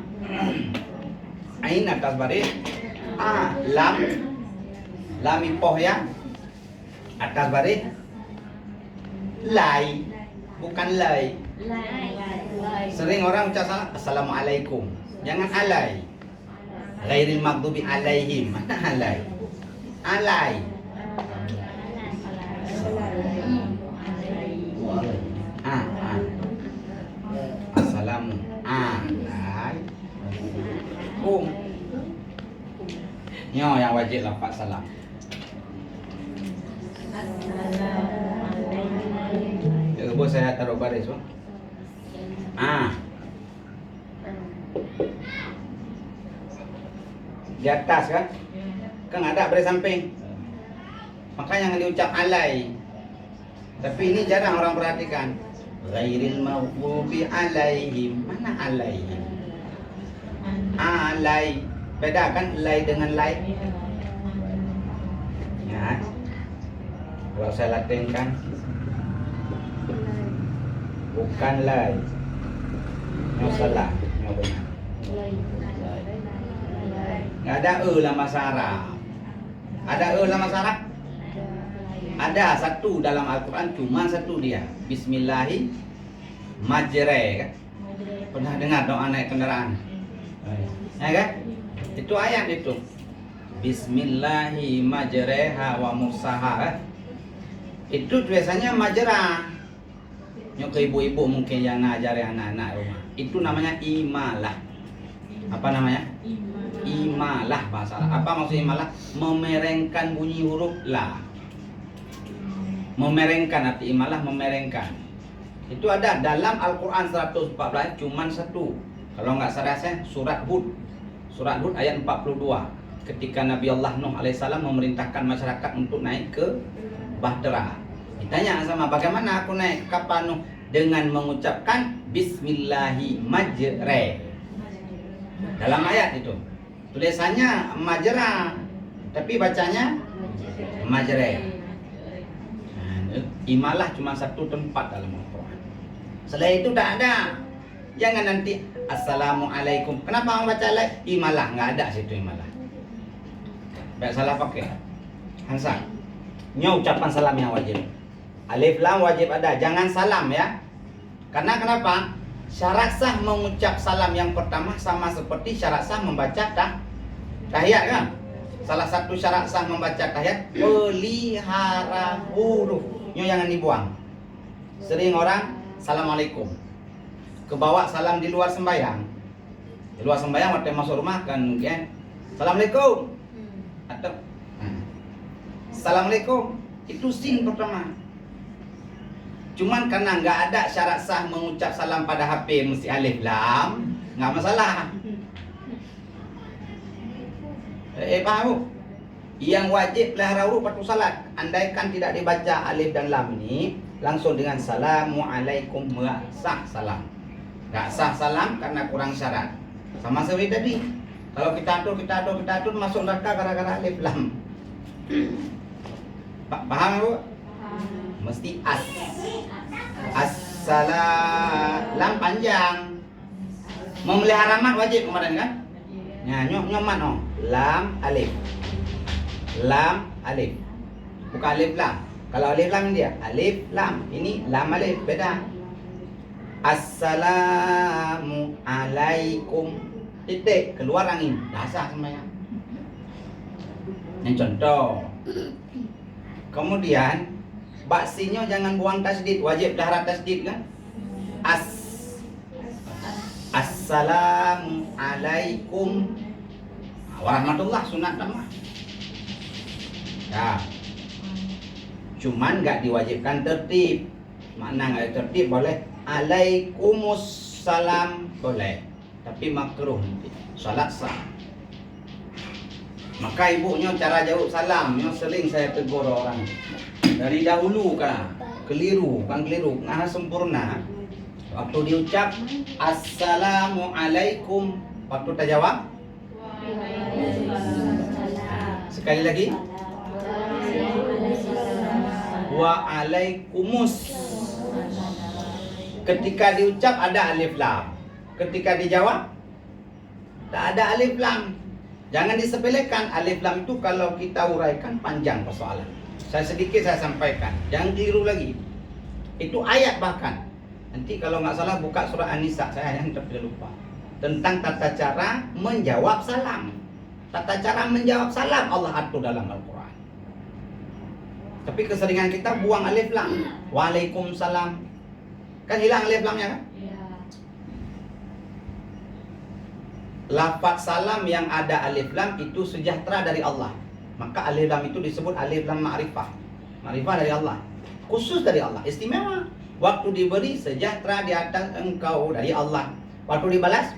Ain atas baris a. Lam ipoh ya. Atas baris lai, bukan lai. Sering orang ucap salam assalamualaikum. Jangan alai. Ghairil maghdubi alaihim. Mana alai? Alai. Assalamu alaikum. Nyo yang wajib lafaz salam. Coba saya taruh baris, Bang. Di atas kan? Kan ada baris samping. Makanya yang diucap alai. Tapi ini jarang orang perhatikan. Ghairil maghdubi alaihim. Mana alaihim? Alai. Beda kan lai dengan lai? Ya. Kalau saya latinkan bukan lai. Nyo salah, nyo benar. Nggak ada dalam bahasa Arab. Ada dalam bahasa Arab? Ada satu dalam Al-Quran, cuma satu dia. Bismillahi majre kan? Pernah dengar doa naik kendaraan? Ya kan? Itu ayat itu. Bismillahi majreha wa mursaha kan? Itu biasanya majra. Nyok ke ibu-ibu mungkin yang ngajari anak-anak rumah. Itu namanya imalah. Apa namanya? Imalah bahasa Arab. Apa maksud imalah? Memerengkan bunyi huruf la. Memerengkan, arti imalah memerengkan. Itu ada dalam Al-Quran 114, cuman satu. Kalau nggak salah saya surat Hud. Surat Hud ayat 42. Ketika Nabi Allah Nuh alaihissalam memerintahkan masyarakat untuk naik ke Bahtera. Ditanya sama, bagaimana aku naik ke kapal Nuh? Dengan mengucapkan Bismillahi majre. Dalam ayat itu tulisannya majra, tapi bacanya majre. Imalah cuma satu tempat dalam Al-Quran. Selain itu tak ada. Jangan nanti Assalamualaikum. Kenapa orang baca imalah? Nggak ada situ imalah. Tak salah pakai. Hansa. Nya ucapan salam yang wajib. Alif lam wajib ada. Jangan salam ya. Karena kenapa? Syarat sah mengucap salam yang pertama sama seperti syarat sah membaca tahiyat kan? Salah satu syarat sah membaca tahiyat pelihara huruf. Jangan dibuang. Sering orang Assalamualaikum kebawa salam di luar sembahyang. Di luar sembahyang waktu masuk rumah kan mungkin Assalamualaikum atau Assalamualaikum. Itu sin pertama. Cuman karena nggak ada syarat sah mengucap salam pada HP mesti alif lam, nggak masalah. Paham? Yang wajib pelihara huruf waktu salat, andaikan tidak dibaca alif dan lam ini, langsung dengan Assalamualaikum sah salam. Nggak sah salam karena kurang syarat. Sama seperti tadi. Kalau kita atur masuk neraka gara-gara alif lam. Paham Bu? Mesti Assalam panjang. Memelihara mat wajib kemarin kan? Ya, nyomat no. Lam alif. Lam alif. Bukan alif lam. Kalau alif lam dia alif lam. Ini lam alif beda. Assalamu alaikum. Titik keluar angin. Dasar semuanya. Ini contoh. Kemudian baksinya jangan buang tasdid, wajib pelihara tasdid kan? Assalamu alaikum warahmatullah sunat nama. Ya. Cuman nggak diwajibkan tertib. Makna nggak tertib boleh. Alaikumussalam boleh. Tapi makruh nanti. Salat sah. Maka ibunya cara jawab salam, yang sering saya tegur orang. Dari dahulu kan keliru, nah sempurna. Waktu diucap Assalamualaikum, waktu tak jawab sekali lagi Waalaikumsalam. Ketika diucap ada alif lam, ketika dijawab tak ada alif lam. Jangan disepelekan alif lam itu, kalau kita uraikan panjang persoalan. Saya sampaikan, jangan keliru lagi. Itu ayat bahkan. Nanti kalau nggak salah buka surah An-Nisa, saya yang tidak lupa. Tentang tata cara menjawab salam. Tata cara menjawab salam Allah atur dalam Al-Quran. Tapi keseringan kita buang alif lam. Waalaikumsalam. Kan hilang alif lamnya kan? Lafaz salam yang ada alif lam itu sejahtera dari Allah. Maka alif lam itu disebut alif lam ma'rifah. Ma'rifah dari Allah. Khusus dari Allah, istimewa. Waktu diberi sejahtera di atas engkau dari Allah. Waktu dibalas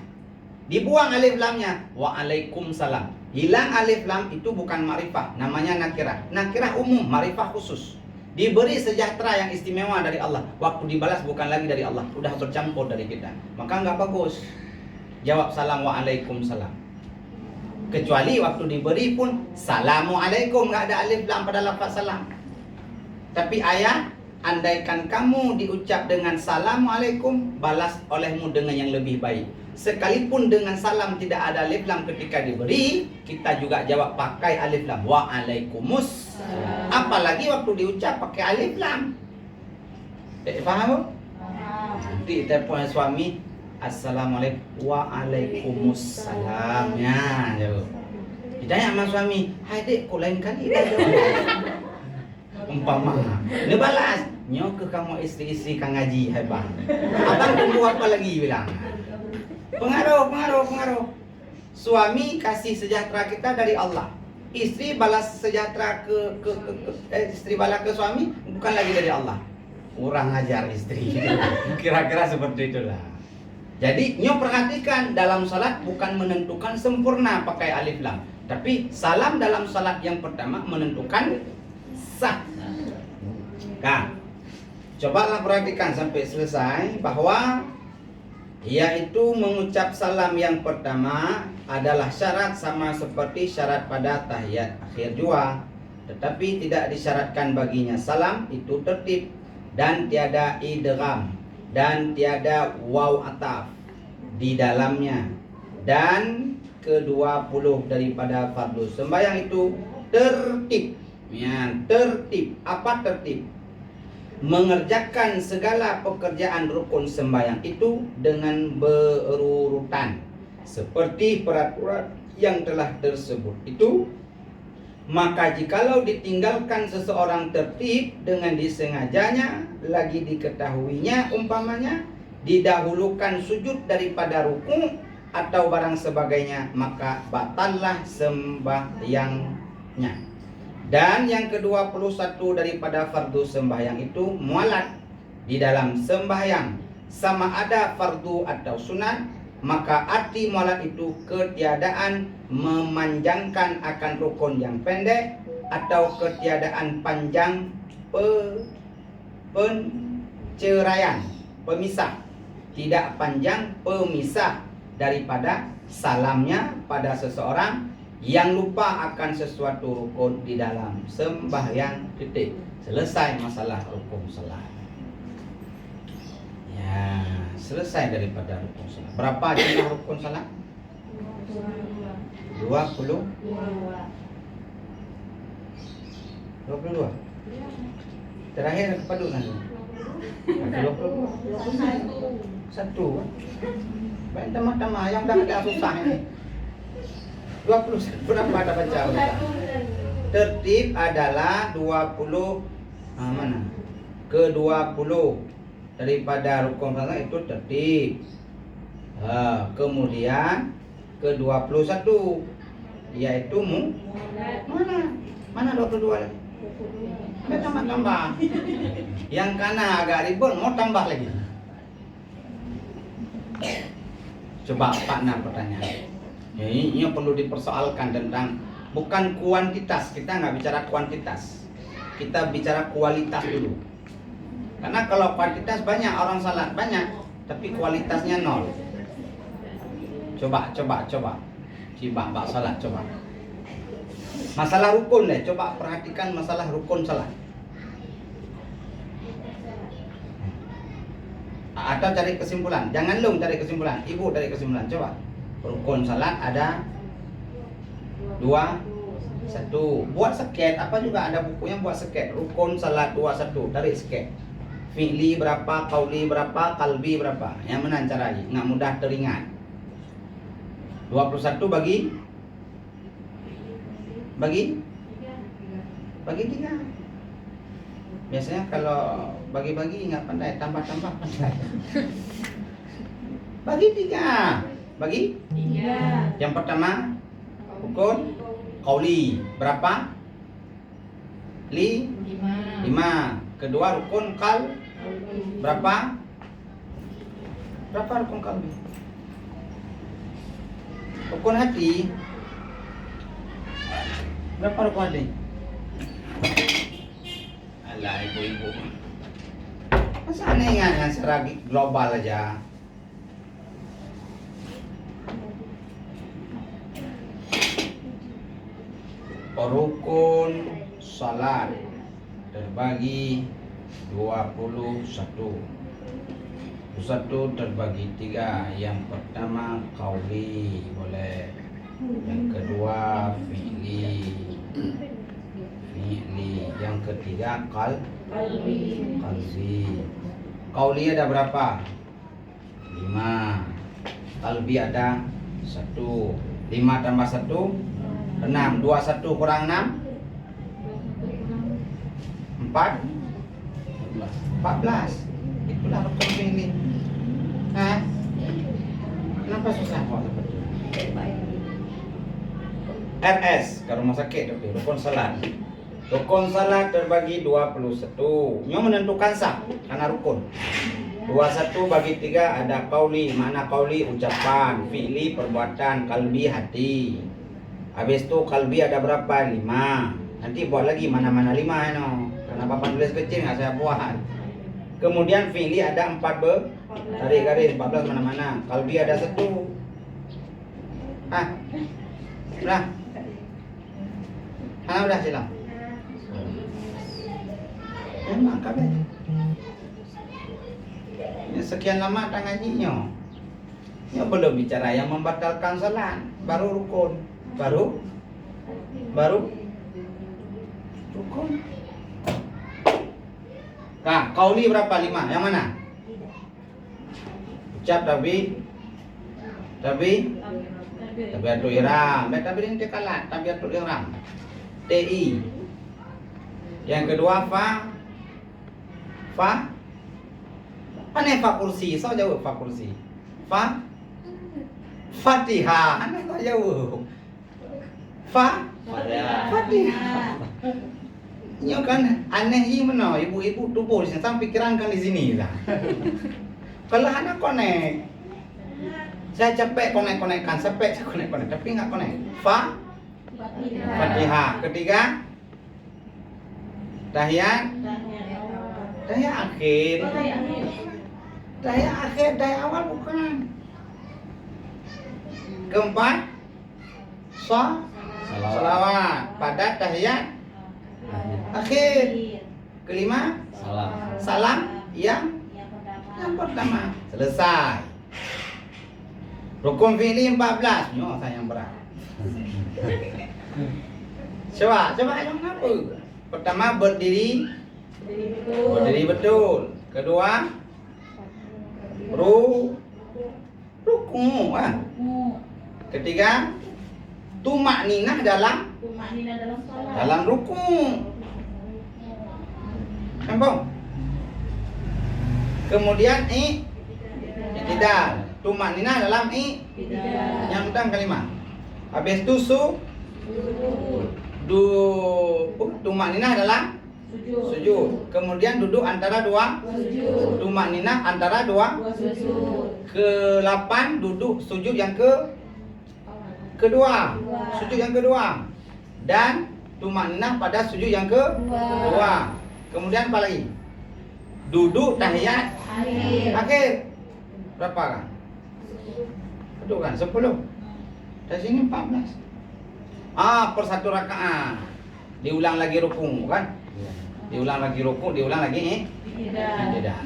dibuang alif lamnya. Waalaikumsalam. Hilang alif lam itu bukan ma'rifah, namanya nakirah. Nakirah umum, ma'rifah khusus. Diberi sejahtera yang istimewa dari Allah. Waktu dibalas bukan lagi dari Allah, sudah bercampur dari kita. Maka nggak bagus jawab salam waalaikumsalam. Kecuali waktu diberi pun Assalamualaikum, nggak ada alif lam pada lafaz salam. Tapi ayat, andaikan kamu diucap dengan Assalamualaikum, balas olehmu dengan yang lebih baik. Sekalipun dengan salam tidak ada alif lam ketika diberi, kita juga jawab pakai alif lam. Waalaikumsalam. Apalagi waktu diucap pakai alif lam. Paham? Nanti telepon suami, assalamualaikum, waalaikumsalam. Ya, jawab. Ditanya sama suami, hai dek, kok lain kali dah jawab. Umpama, dia balas, nyo ke kamu istri-istri Kang Haji, hai bang. Abang tunggu apa lagi bilang? Pengaruh. Suami kasih sejahtera kita dari Allah. Istri balas sejahtera istri balas ke suami bukan lagi dari Allah. Kurang ajar istri. Kira-kira seperti itulah. Jadi nyo perhatikan, dalam salat bukan menentukan sempurna pakai alif lam, tapi salam dalam salat yang pertama menentukan sah. Nah, cobalah perhatikan sampai selesai bahwa yaitu mengucap salam yang pertama adalah syarat sama seperti syarat pada tahiyat akhir jua, tetapi tidak disyaratkan baginya salam itu tertib dan tiada idgham dan tiada waw ataf di dalamnya, dan ke-20 daripada fardu sembahyang itu tertib. Ya, tertib. Apa tertib? Mengerjakan segala pekerjaan rukun sembahyang itu dengan berurutan seperti peraturan yang telah tersebut itu. Maka jikalau ditinggalkan seseorang tertib dengan disengajanya, lagi diketahuinya, umpamanya didahulukan sujud daripada ruku atau barang sebagainya, maka batallah sembahyangnya. Dan yang ke-21 daripada fardu sembahyang itu mualat di dalam sembahyang, sama ada fardu atau sunat, maka arti mualat itu ketiadaan memanjangkan akan rukun yang pendek atau ketiadaan panjang penceraian, pemisah, tidak panjang pemisah daripada salamnya pada seseorang yang lupa akan sesuatu rukun di dalam sembahyang. Titik. Selesai masalah rukun salat. Ya, selesai daripada rukun salat. Berapa jumlah rukun salat? 22. Terakhir kepada nanti. 22. Satu. Baik teman-teman yang dah ada susah ini. 20 berapa ada baca? Tertib adalah 20 mana? Ke-20 daripada rukun salat itu tertib. Kemudian ke-21 yaitu mana 22 lagi? Tambah. Yang kanan agak ribut, mau tambah lagi. Coba Pak Nah pertanyaan. Ini yang perlu dipersoalkan tentang bukan kuantitas, kita nggak bicara kuantitas, kita bicara kualitas dulu. Karena kalau kuantitas banyak orang salat banyak, tapi kualitasnya nol. Coba Mbak salat coba. Masalah rukun deh, coba perhatikan masalah rukun salat. Atau cari kesimpulan, jangan lu cari kesimpulan, ibu cari kesimpulan, coba. Rukun salat ada 2, 1. Buat sket, apa juga ada bukunya buat sket. Rukun salat 2, 1, tarik sket. Fi'li berapa, qauli berapa, qalbi berapa. Yang mana caranya? Nggak mudah teringat. 21 bagi 3. Biasanya kalau bagi-bagi nggak pandai, tambah-tambah pandai. Bagi 3. Bagi 3. Yang pertama rukun qauli berapa? 5. Kedua rukun berapa? Berapa rukun qalbi? Rukun hati berapa rukun hati? Alah ibu-ibu, masa aneh ingat secara global aja. Rukun salat terbagi 21. 1 terbagi 3. Yang pertama qauli boleh. Yang kedua fi'li. fi'li. Yang ketiga Qalbi. qalbi. Qauli ada berapa? 5. Qalbi ada 1. 5 tambah 1 6. 21 kurang 6 14. Itulah rukun fi'li. Hah? Kenapa susah kok seperti itu? RS ke rumah sakit tapi rukun salat. Rukun salat terbagi 21. Yang menentukan sah karena rukun. 21 bagi 3 ada qauli. Makna qauli ucapan, fi'li perbuatan, qalbi hati. Habis itu qalbi ada berapa? 5. Nanti buat lagi mana-mana 5 no. Karena papan tulis kecil nggak saya buat. Kemudian fi'li ada 4 tarik garis 14 mana-mana. Qalbi ada 1. Udah. Udah silang. Emang kabeh. Ya, sekian lama tak ngajinya. Ya belum bicara yang membatalkan salat, baru rukun. Baru rukun. Nah, qauli berapa? 5. Yang mana? Ucap tabiatul ihram. Tapi ini kalah tabiatul ihram. TI. Yang kedua fa. Aneh fa kursi. So jawab fa kursi. Fatihah. Aneh so jawab. Fatihah. Nyo kan aneh ini mana ibu-ibu tubuh sampai pikirankan di sini lah. Kalau anak konek, saya capek konek-konekkan, capek saya konek-konek, tapi nggak konek. Fatihah. Ketiga, tahiyat akhir. Tahiyat akhir, tahiyat awal bukan. Keempat, salawat pada tahiyat akhir. Kelima, salam yang pertama. Selesai. Rukun fi'li 14. Nyo saya yang berat. Coba yang apa? Pertama berdiri betul. Kedua ruku. Ketiga tumakninah dalam ruku. Nampak? Kemudian i'tidal. Tumakninah dalam yang utang kelima. Habis itu tumakninah dalam sujud. Kemudian duduk antara dua sujud. Tumakninah antara dua sujud. Ke-8 duduk sujud yang kedua. Sujud yang kedua. Dan tumakninah pada sujud yang kedua. Kemudian apa lagi? Duduk tahiyat akhir. Berapa kan? Betul kan? 10. Dari sini 14. Per satu rakaat. Diulang lagi rukun kan? Diulang lagi rukun, diulang lagi tidak.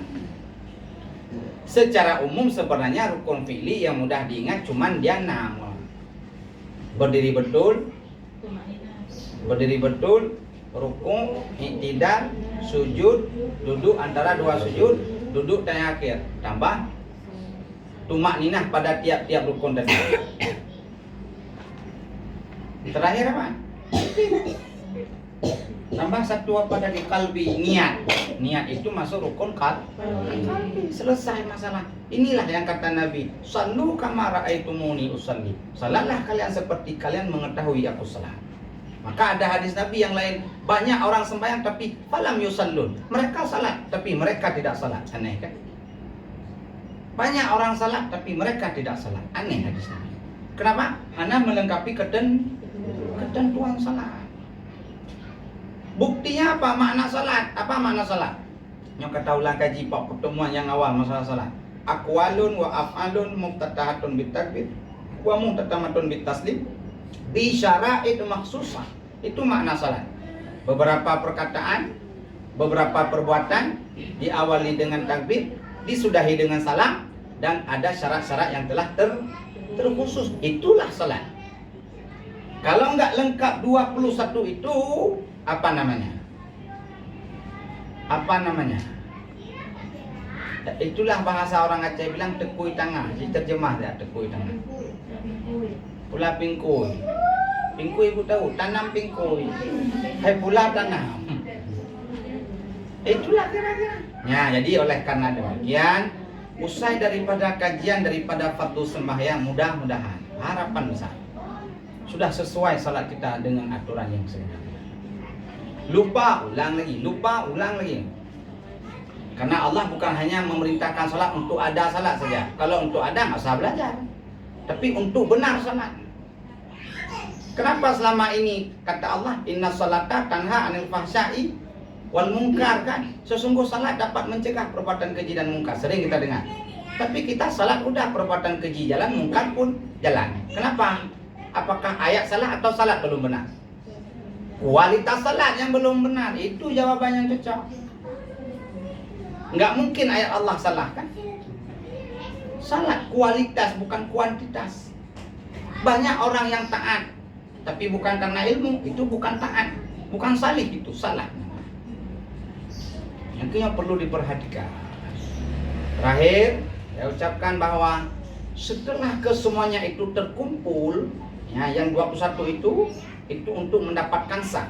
Secara umum sebenarnya rukun fi'li yang mudah diingat cuman dia 6. Berdiri betul, rukun, i'tidal, sujud, duduk antara dua sujud, duduk dan akhir. Tambah tumakninah pada tiap-tiap rukun tadi. Terakhir apa? Tambah satu apa tadi? Qalbi, niat itu masuk rukun qalbi. Selesai masalah. Inilah yang kata Nabi, sallu kama ra'aitumuni usalli. Salatlah kalian seperti kalian mengetahui aku salat. Maka ada hadis Nabi yang lain, banyak orang sembahyang tapi falam yusallun. Mereka salat tapi mereka tidak salat. Aneh kan? Banyak orang salat tapi mereka tidak salat. Aneh hadis Nabi. Kenapa? Hanya melengkapi ketentuan salat. Buktinya apa? Makna salat. Apa makna salat? Yang kata ulang kaji pak pertemuan yang awal masalah salat. Aqwalun wa af'alun muftatahatun bitakbir wa muftatamatun bitaslim bi syara'id makhsusah. Itu makna salat. Beberapa perkataan, beberapa perbuatan diawali dengan takbir, disudahi dengan salam, dan ada syarat-syarat yang telah terkhusus. Itulah salat. Kalau enggak lengkap 21 itu, Apa namanya? Apa namanya? Itulah bahasa orang Aceh bilang tekui tangah. Diterjemah ya, tekui tangah. Pula pingkui. Pingkui ibu tahu, tanam pingkui. Hai pula tanam. Itulah kira-kira. Ya, jadi oleh karena demikian, usai daripada kajian daripada fardu sembahyang, mudah-mudahan harapan besar sudah sesuai salat kita dengan aturan yang sebenarnya. Lupa ulang lagi. Karena Allah bukan hanya memerintahkan salat untuk ada salat saja. Kalau untuk ada nggak usah belajar. Tapi untuk benar salat. Kenapa selama ini kata Allah inna salata tanha anil fahsya'i wal munkar kan? Sesungguh salat dapat mencegah perbuatan keji dan munkar. Sering kita dengar. Tapi kita salat udah perbuatan keji jalan, munkar pun jalan. Kenapa? Apakah ayat salah atau salat belum benar? Kualitas salat yang belum benar. Itu jawaban yang cocok. Nggak mungkin ayat Allah salah kan? Salat kualitas bukan kuantitas. Banyak orang yang taat tapi bukan karena ilmu, itu bukan taat, bukan salih, itu salah. Itu yang perlu diperhatikan. Terakhir, saya ucapkan bahwa setelah kesemuanya itu terkumpul, ya, yang 21 itu untuk mendapatkan sah.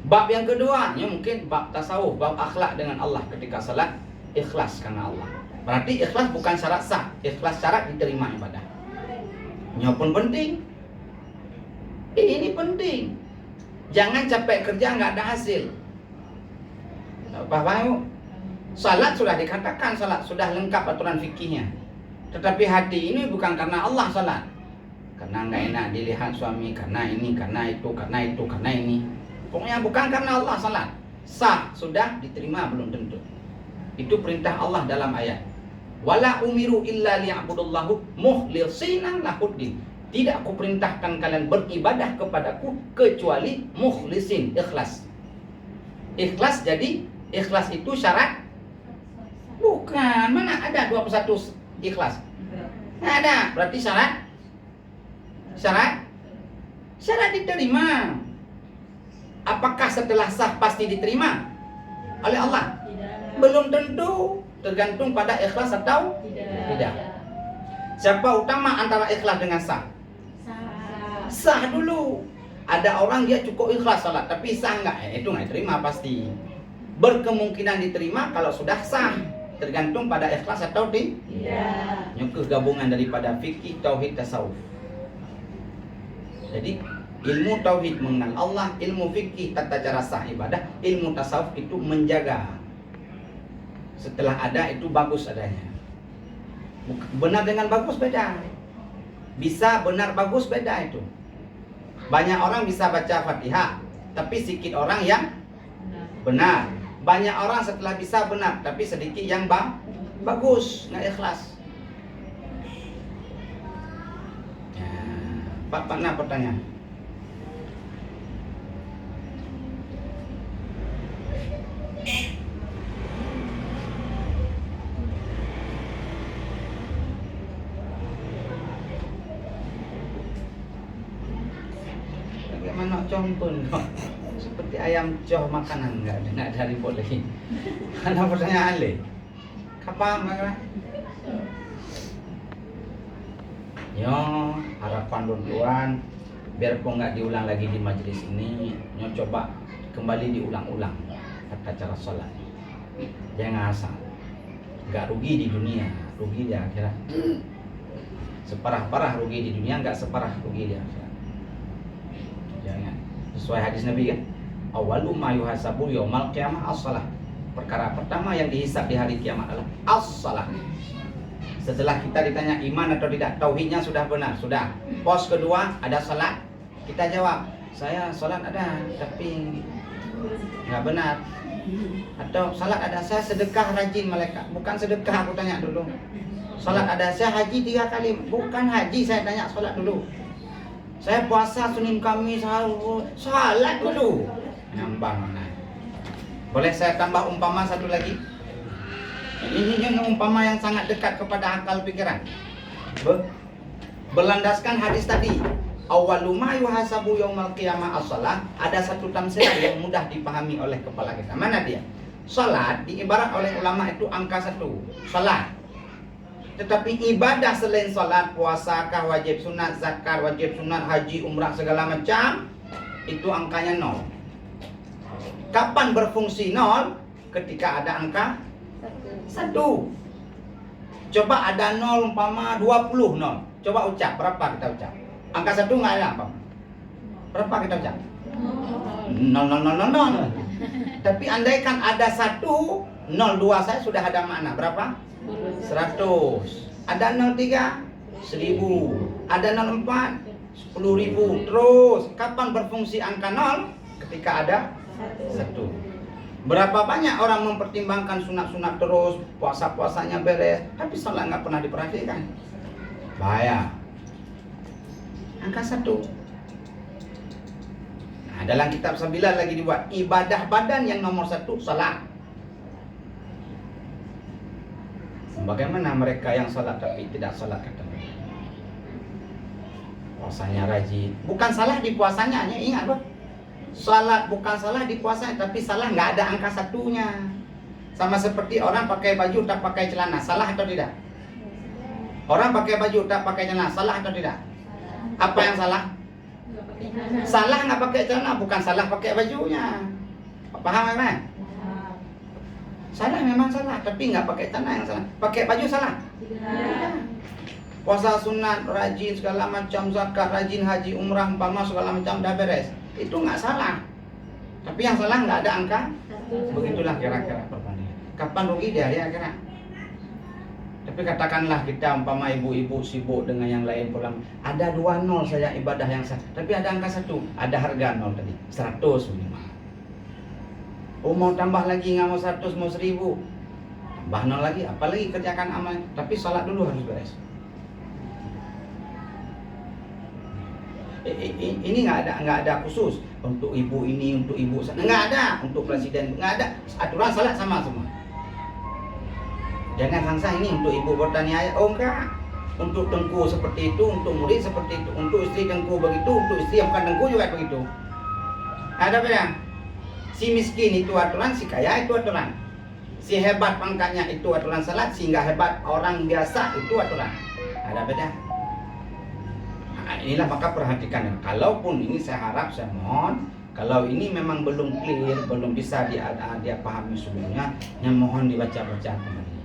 Bab yang kedua, ya mungkin bab tasawuf, bab akhlak dengan Allah ketika salat, ikhlas karena Allah. Berarti ikhlas bukan syarat sah, ikhlas syarat diterima ibadah. Ini pun penting. Ini penting. Jangan capek kerja nggak ada hasil. Paham? Salat sudah dikatakan salat sudah lengkap aturan fikihnya. Tetapi hati ini bukan karena Allah salat. Karena nggak enak dilihat suami, karena ini, karena itu, karena itu, karena ini. Pokoknya bukan karena Allah salat. Sah sudah diterima belum tentu. Itu perintah Allah dalam ayat. Wala umiru illa liya'budullahu mukhlishina lahuddin. Tidak aku perintahkan kalian beribadah kepadaku kecuali mukhlisin, ikhlas. Ikhlas jadi ikhlas itu syarat? Bukan. Mana ada 21 ikhlas? Nggak ada. Berarti syarat? Syarat diterima. Apakah setelah sah pasti diterima oleh Allah? Belum tentu. Tergantung pada ikhlas atau tidak. Siapa utama antara ikhlas dengan sah? Sah dulu. Ada orang dia cukup ikhlas salat tapi sah enggak? Itu nggak diterima pasti. Berkemungkinan diterima kalau sudah sah. Tergantung pada ikhlas atau tidak. Ini gabungan daripada fikih, tauhid, tasawuf. Jadi ilmu tauhid mengenal Allah, ilmu fikih tata cara sah ibadah, ilmu tasawuf itu menjaga. Setelah ada itu bagus adanya. Benar dengan bagus beda. Bisa benar bagus beda itu. Banyak orang bisa baca Fatihah, tapi sedikit orang yang benar. Banyak orang setelah bisa benar, tapi sedikit yang bagus, nggak ikhlas. Ya, Pak Pakna pertanyaan. Bagaimana compon kok? Seperti ayam coh makanan nggak dari boleh. Ada pertanyaan le. Kapan mereka? Yo harapan tuan biarpun nggak diulang lagi di majelis ini, nyo coba kembali diulang-ulang tata cara sholat. Jangan asal. Nggak rugi di dunia, rugi di akhirat. Separah-parah rugi di dunia, nggak separah rugi di akhirat. Jangan. Sesuai hadis Nabi kan, awalu ma yuhasabu yaumal qiyamah as-shalah. Perkara pertama yang dihisab di hari kiamat adalah as-shalah. Setelah kita ditanya iman atau tidak, tauhidnya sudah benar, sudah. Pos kedua ada salat, kita jawab, saya salat ada tapi nggak benar. Atau salat ada, saya sedekah rajin malaikat, bukan sedekah aku tanya dulu. Salat ada, saya haji 3 kali, bukan haji saya tanya salat dulu. Saya puasa Senin Kamis salat dulu. Nambah mana? Boleh saya tambah umpama satu lagi? Ini yang umpama yang sangat dekat kepada akal pikiran. Berlandaskan hadis tadi. awwalu ma yuhasabu yaumal qiyamah as-shalah, ada satu tamsilah yang mudah dipahami oleh kepala kita. Mana dia? Salat diibarat oleh ulama itu angka 1, salat. Tetapi ibadah selain salat, puasa, wajib sunat, zakat, wajib sunat, haji, umrah segala macam itu angkanya 0. Kapan berfungsi 0? Ketika ada angka 1. Coba ada 0 umpama 20 0. Coba ucap, berapa kita ucap? Angka 1 enggak ada apa? Berapa kita ucap? 0 0 0 0 0. Tapi andaikan ada 1, 02 saya sudah ada makna. Berapa? 100. Ada 03, 1000. Ada 04, 10.000. Terus, kapan berfungsi angka 0? Ketika ada 1. Berapa banyak orang mempertimbangkan sunat-sunat terus, puasa-puasanya beres, tapi salat nggak pernah diperhatikan. Bahaya. Angka 1. Nah, dalam kitab Sabilah lagi dibuat ibadah badan yang nomor 1 salat. Bagaimana mereka yang salat tapi tidak salat kata mereka? Puasanya rajin. Bukan salah di puasanya, ingat Bang. Salat bukan salah di puasanya, tapi salah nggak ada angka 1-nya. Sama seperti orang pakai baju tak pakai celana, salah atau tidak? Orang pakai baju tak pakai celana, salah atau tidak? Apa yang salah? Salah nggak pakai celana, bukan salah pakai bajunya. Paham kan? Salah memang salah, tapi nggak pakai celana yang salah. Pakai baju salah. Puasa sunat, rajin segala macam, zakat, rajin haji, umrah, umpama segala macam dah beres. Itu nggak salah. Tapi yang salah nggak ada angka. Begitulah kira-kira perbandingan. Kapan rugi dia kira-kira? Tapi katakanlah kita umpama ibu-ibu sibuk dengan yang lain pulang. Ada 20 saya ibadah yang sah. Tapi ada angka 1. Ada harga 0 tadi. 100 minimal. Oh mau tambah lagi nggak mau 100 mau 1000. Tambah 0 lagi. Apalagi kerjakan amal. Tapi salat dulu harus beres. Ini nggak ada khusus untuk ibu ini, untuk ibu sana, nggak ada, untuk presiden nggak ada, aturan salat sama semua. Jangan sangsa ini untuk ibu bertaniaya, oh enggak, untuk tengku seperti itu, untuk murid seperti itu, untuk istri tengku begitu, untuk istri yang bukan tengku juga begitu. Ada beda. Si miskin itu aturan, si kaya itu aturan. Si hebat pangkatnya itu aturan salat, si nggak hebat orang biasa itu aturan. Ada beda. Nah, inilah maka perhatikan. Kalaupun ini saya harap, saya mohon, kalau ini memang belum clear, belum bisa dia pahami sebelumnya, yang mohon dibaca-baca kembali.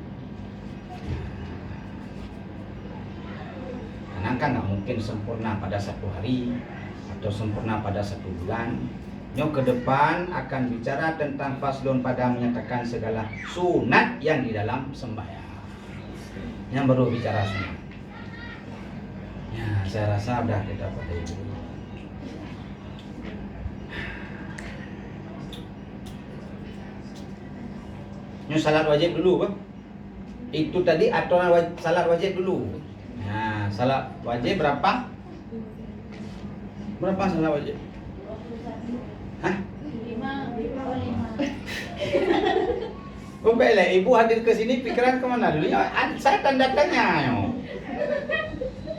Karena kan nggak mungkin sempurna pada 1 hari atau sempurna pada 1 bulan. Yang ke depan akan bicara tentang faslun pada menyatakan segala sunat yang di dalam sembahyang. Yang baru bicara sunat. Ya, saya rasa udah kita pada itu. Ini salat wajib dulu, Bang. Itu tadi aturan salat wajib dulu. Nah, salat wajib berapa? Berapa salat wajib? Hah? 5. Oh, baiklah, ibu hadir ke sini pikiran kemana dulu? Ya, saya tanda tanya.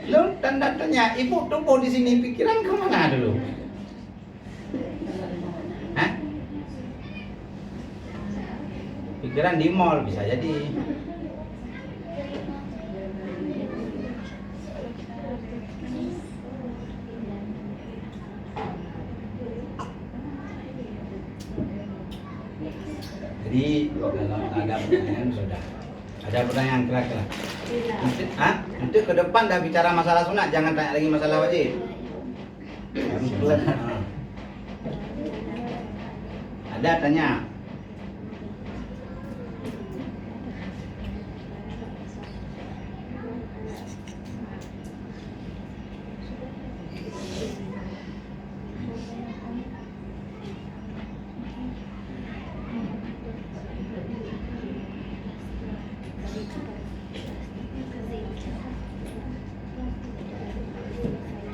Lo tanda tanya, ibu tumbuh di sini pikiran kemana dulu? Hah? Pikiran di mall bisa jadi. Jadi kalau ada pertanyaan sudah. Ada pertanyaan kira-kira? Nanti ke depan dah bicara masalah sunat, jangan tanya lagi masalah wajib. Ada tanya?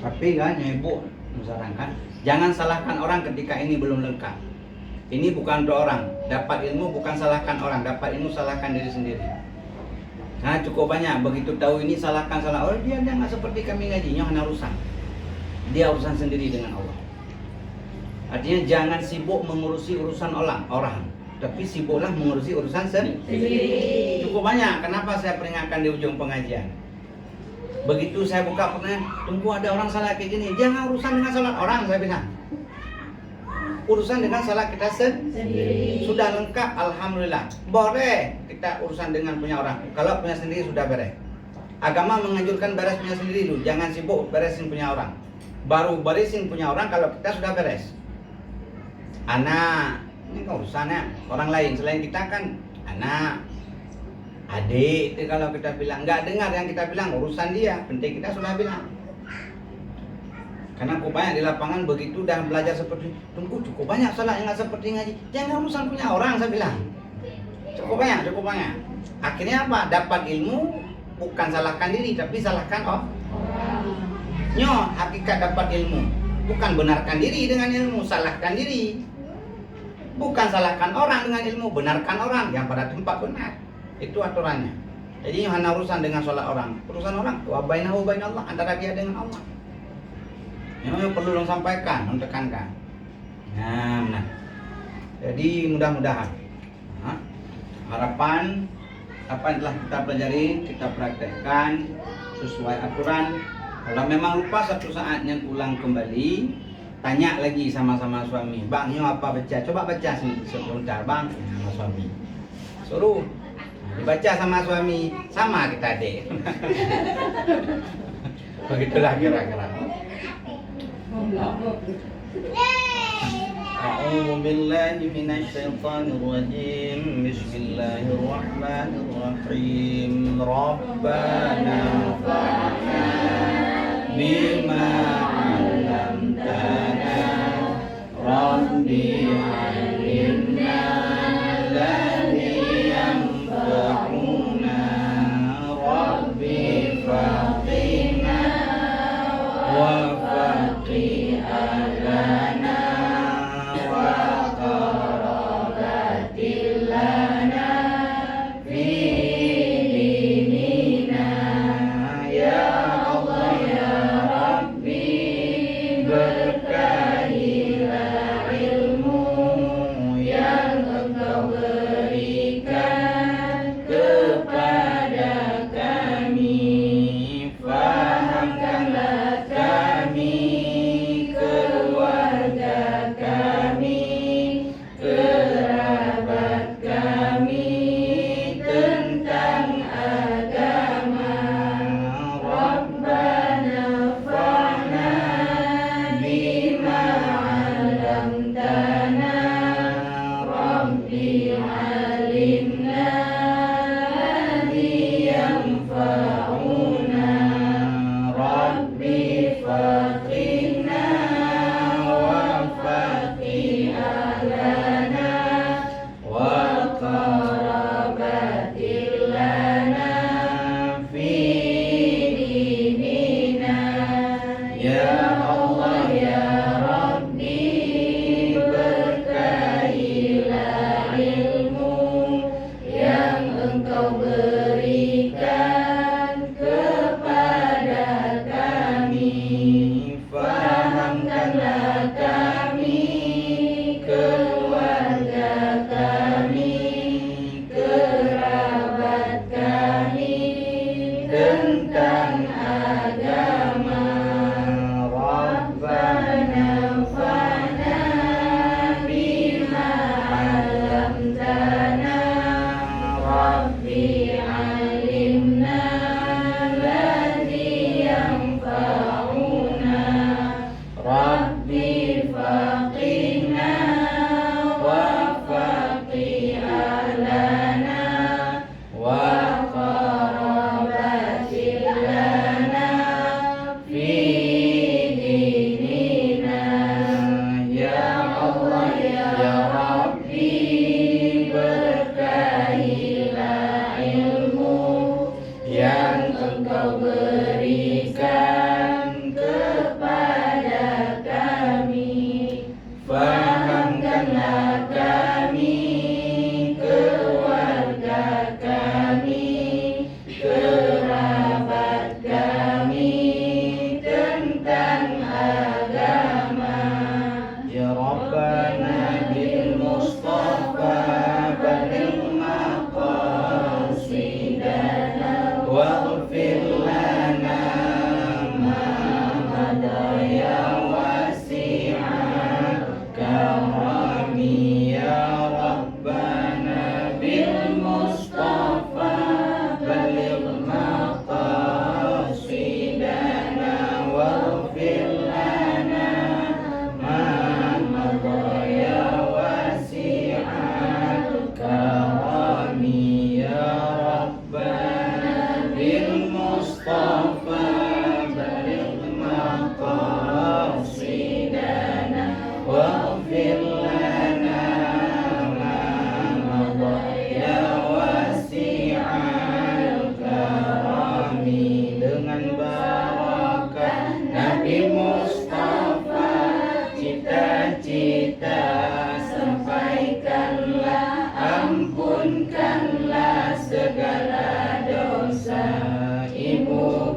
Tapi kan ibu menyarankan jangan salahkan orang ketika ini belum lengkap. Ini bukan untuk orang. Dapat ilmu bukan salahkan orang, dapat ilmu salahkan diri sendiri. Nah cukup banyak begitu tahu ini salahkan salah. Oh dia nggak seperti kami ngaji, hanya rusak. Dia urusan sendiri dengan Allah. Artinya jangan sibuk mengurusi urusan orang, tapi sibuklah mengurusi urusan sendiri. Cukup banyak. Kenapa saya peringatkan di ujung pengajian? Begitu saya buka pertanyaan, tunggu ada orang salah kayak gini, jangan urusan dengan salat orang, saya bilang. Urusan dengan salat kita sendiri. Sudah lengkap, alhamdulillah. Boleh kita urusan dengan punya orang. Kalau punya sendiri sudah beres. Agama menganjurkan beres punya sendiri dulu. Jangan sibuk beresin punya orang. Baru beresin punya orang kalau kita sudah beres. Anak, ini kan urusannya orang lain selain kita kan anak, adik. Itu kalau kita bilang nggak dengar yang kita bilang, urusan dia. Penting kita sudah bilang. Karena aku banyak di lapangan begitu dah belajar seperti tunggu cukup banyak salah yang nggak seperti ngaji. Jangan urusan punya orang, saya bilang. Cukup banyak. Akhirnya apa? Dapat ilmu, bukan salahkan diri tapi salahkan orang. Hakikat dapat ilmu, bukan benarkan diri dengan ilmu, salahkan diri. Bukan salahkan orang dengan ilmu, benarkan orang yang pada tempat benar. Itu aturannya. Jadi hanya urusan dengan sholat orang. Urusan orang, wa bainahu bainallah, antara dia dengan Allah. Yang perlu lo sampaikan, mentekankan. Nah. Jadi mudah-mudahan harapan apa yang telah kita pelajari, kita praktekkan sesuai aturan. Kalau memang lupa satu saatnya ulang kembali, tanya lagi sama-sama suami. Bang, ini apa baca? Coba baca sebentar, Bang. Sama suami. Suruh dibaca sama suami, sama kita deh. Begitulah kira-kira. A'udzu billahi minasyaitonir rajim. Bismillahirrahmanirrahim. Rabbana fa'na bima 'allamtana. Rabbi 'allimna alladhi yanfa'una. Rabbi faqina wa faqih lana wa qarabatil lana fi dinina ya Allah ya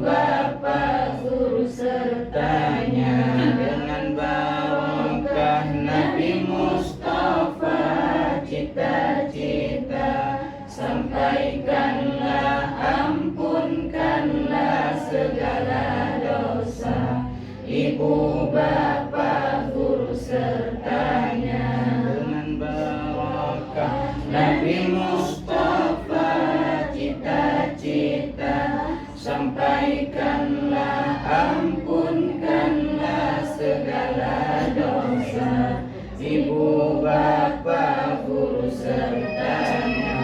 bapak, guru sertanya, dengan barokah Nabi Mustafa, cita-cita sampaikanlah, ampunkanlah segala dosa. Ibu bapak guru sertanya, dengan barokah Nabi Mustafa, cita-cita sampaikanlah, ampunkanlah segala dosa. Ibu bapak guru sertanya,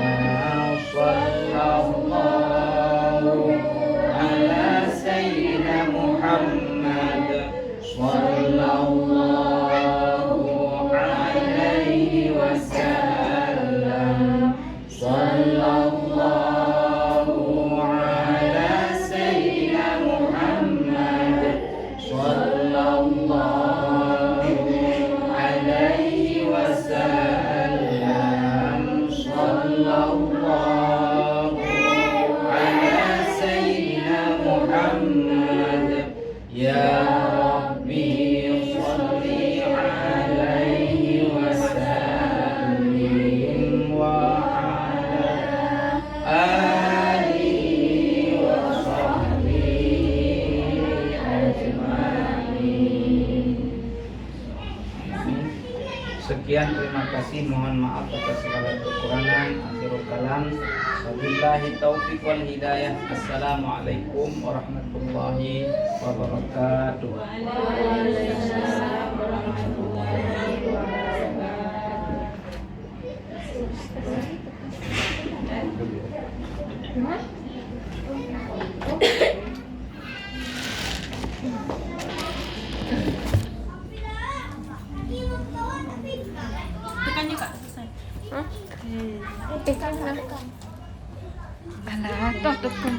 sallallahu ala sayyidina Muhammad, sallallahu alaihi wasallam, sallallahu ala sayyidina Muhammad, sallallahu alaihi wasallam, sallallahu ala sayyidina Muhammad. Ya Rabbi sholli alaihi wasallim wa ala alihi wa sahbihi ajma'in. Sekian, terima kasih, mohon maaf atas segala kekurangan. Akhirul kalam, wabillahi taufiq wal hidayah. Assalamualaikum warahmatullahi wabarakatuh. Waalaikumsalam warahmatullahi Alah, toh tekan.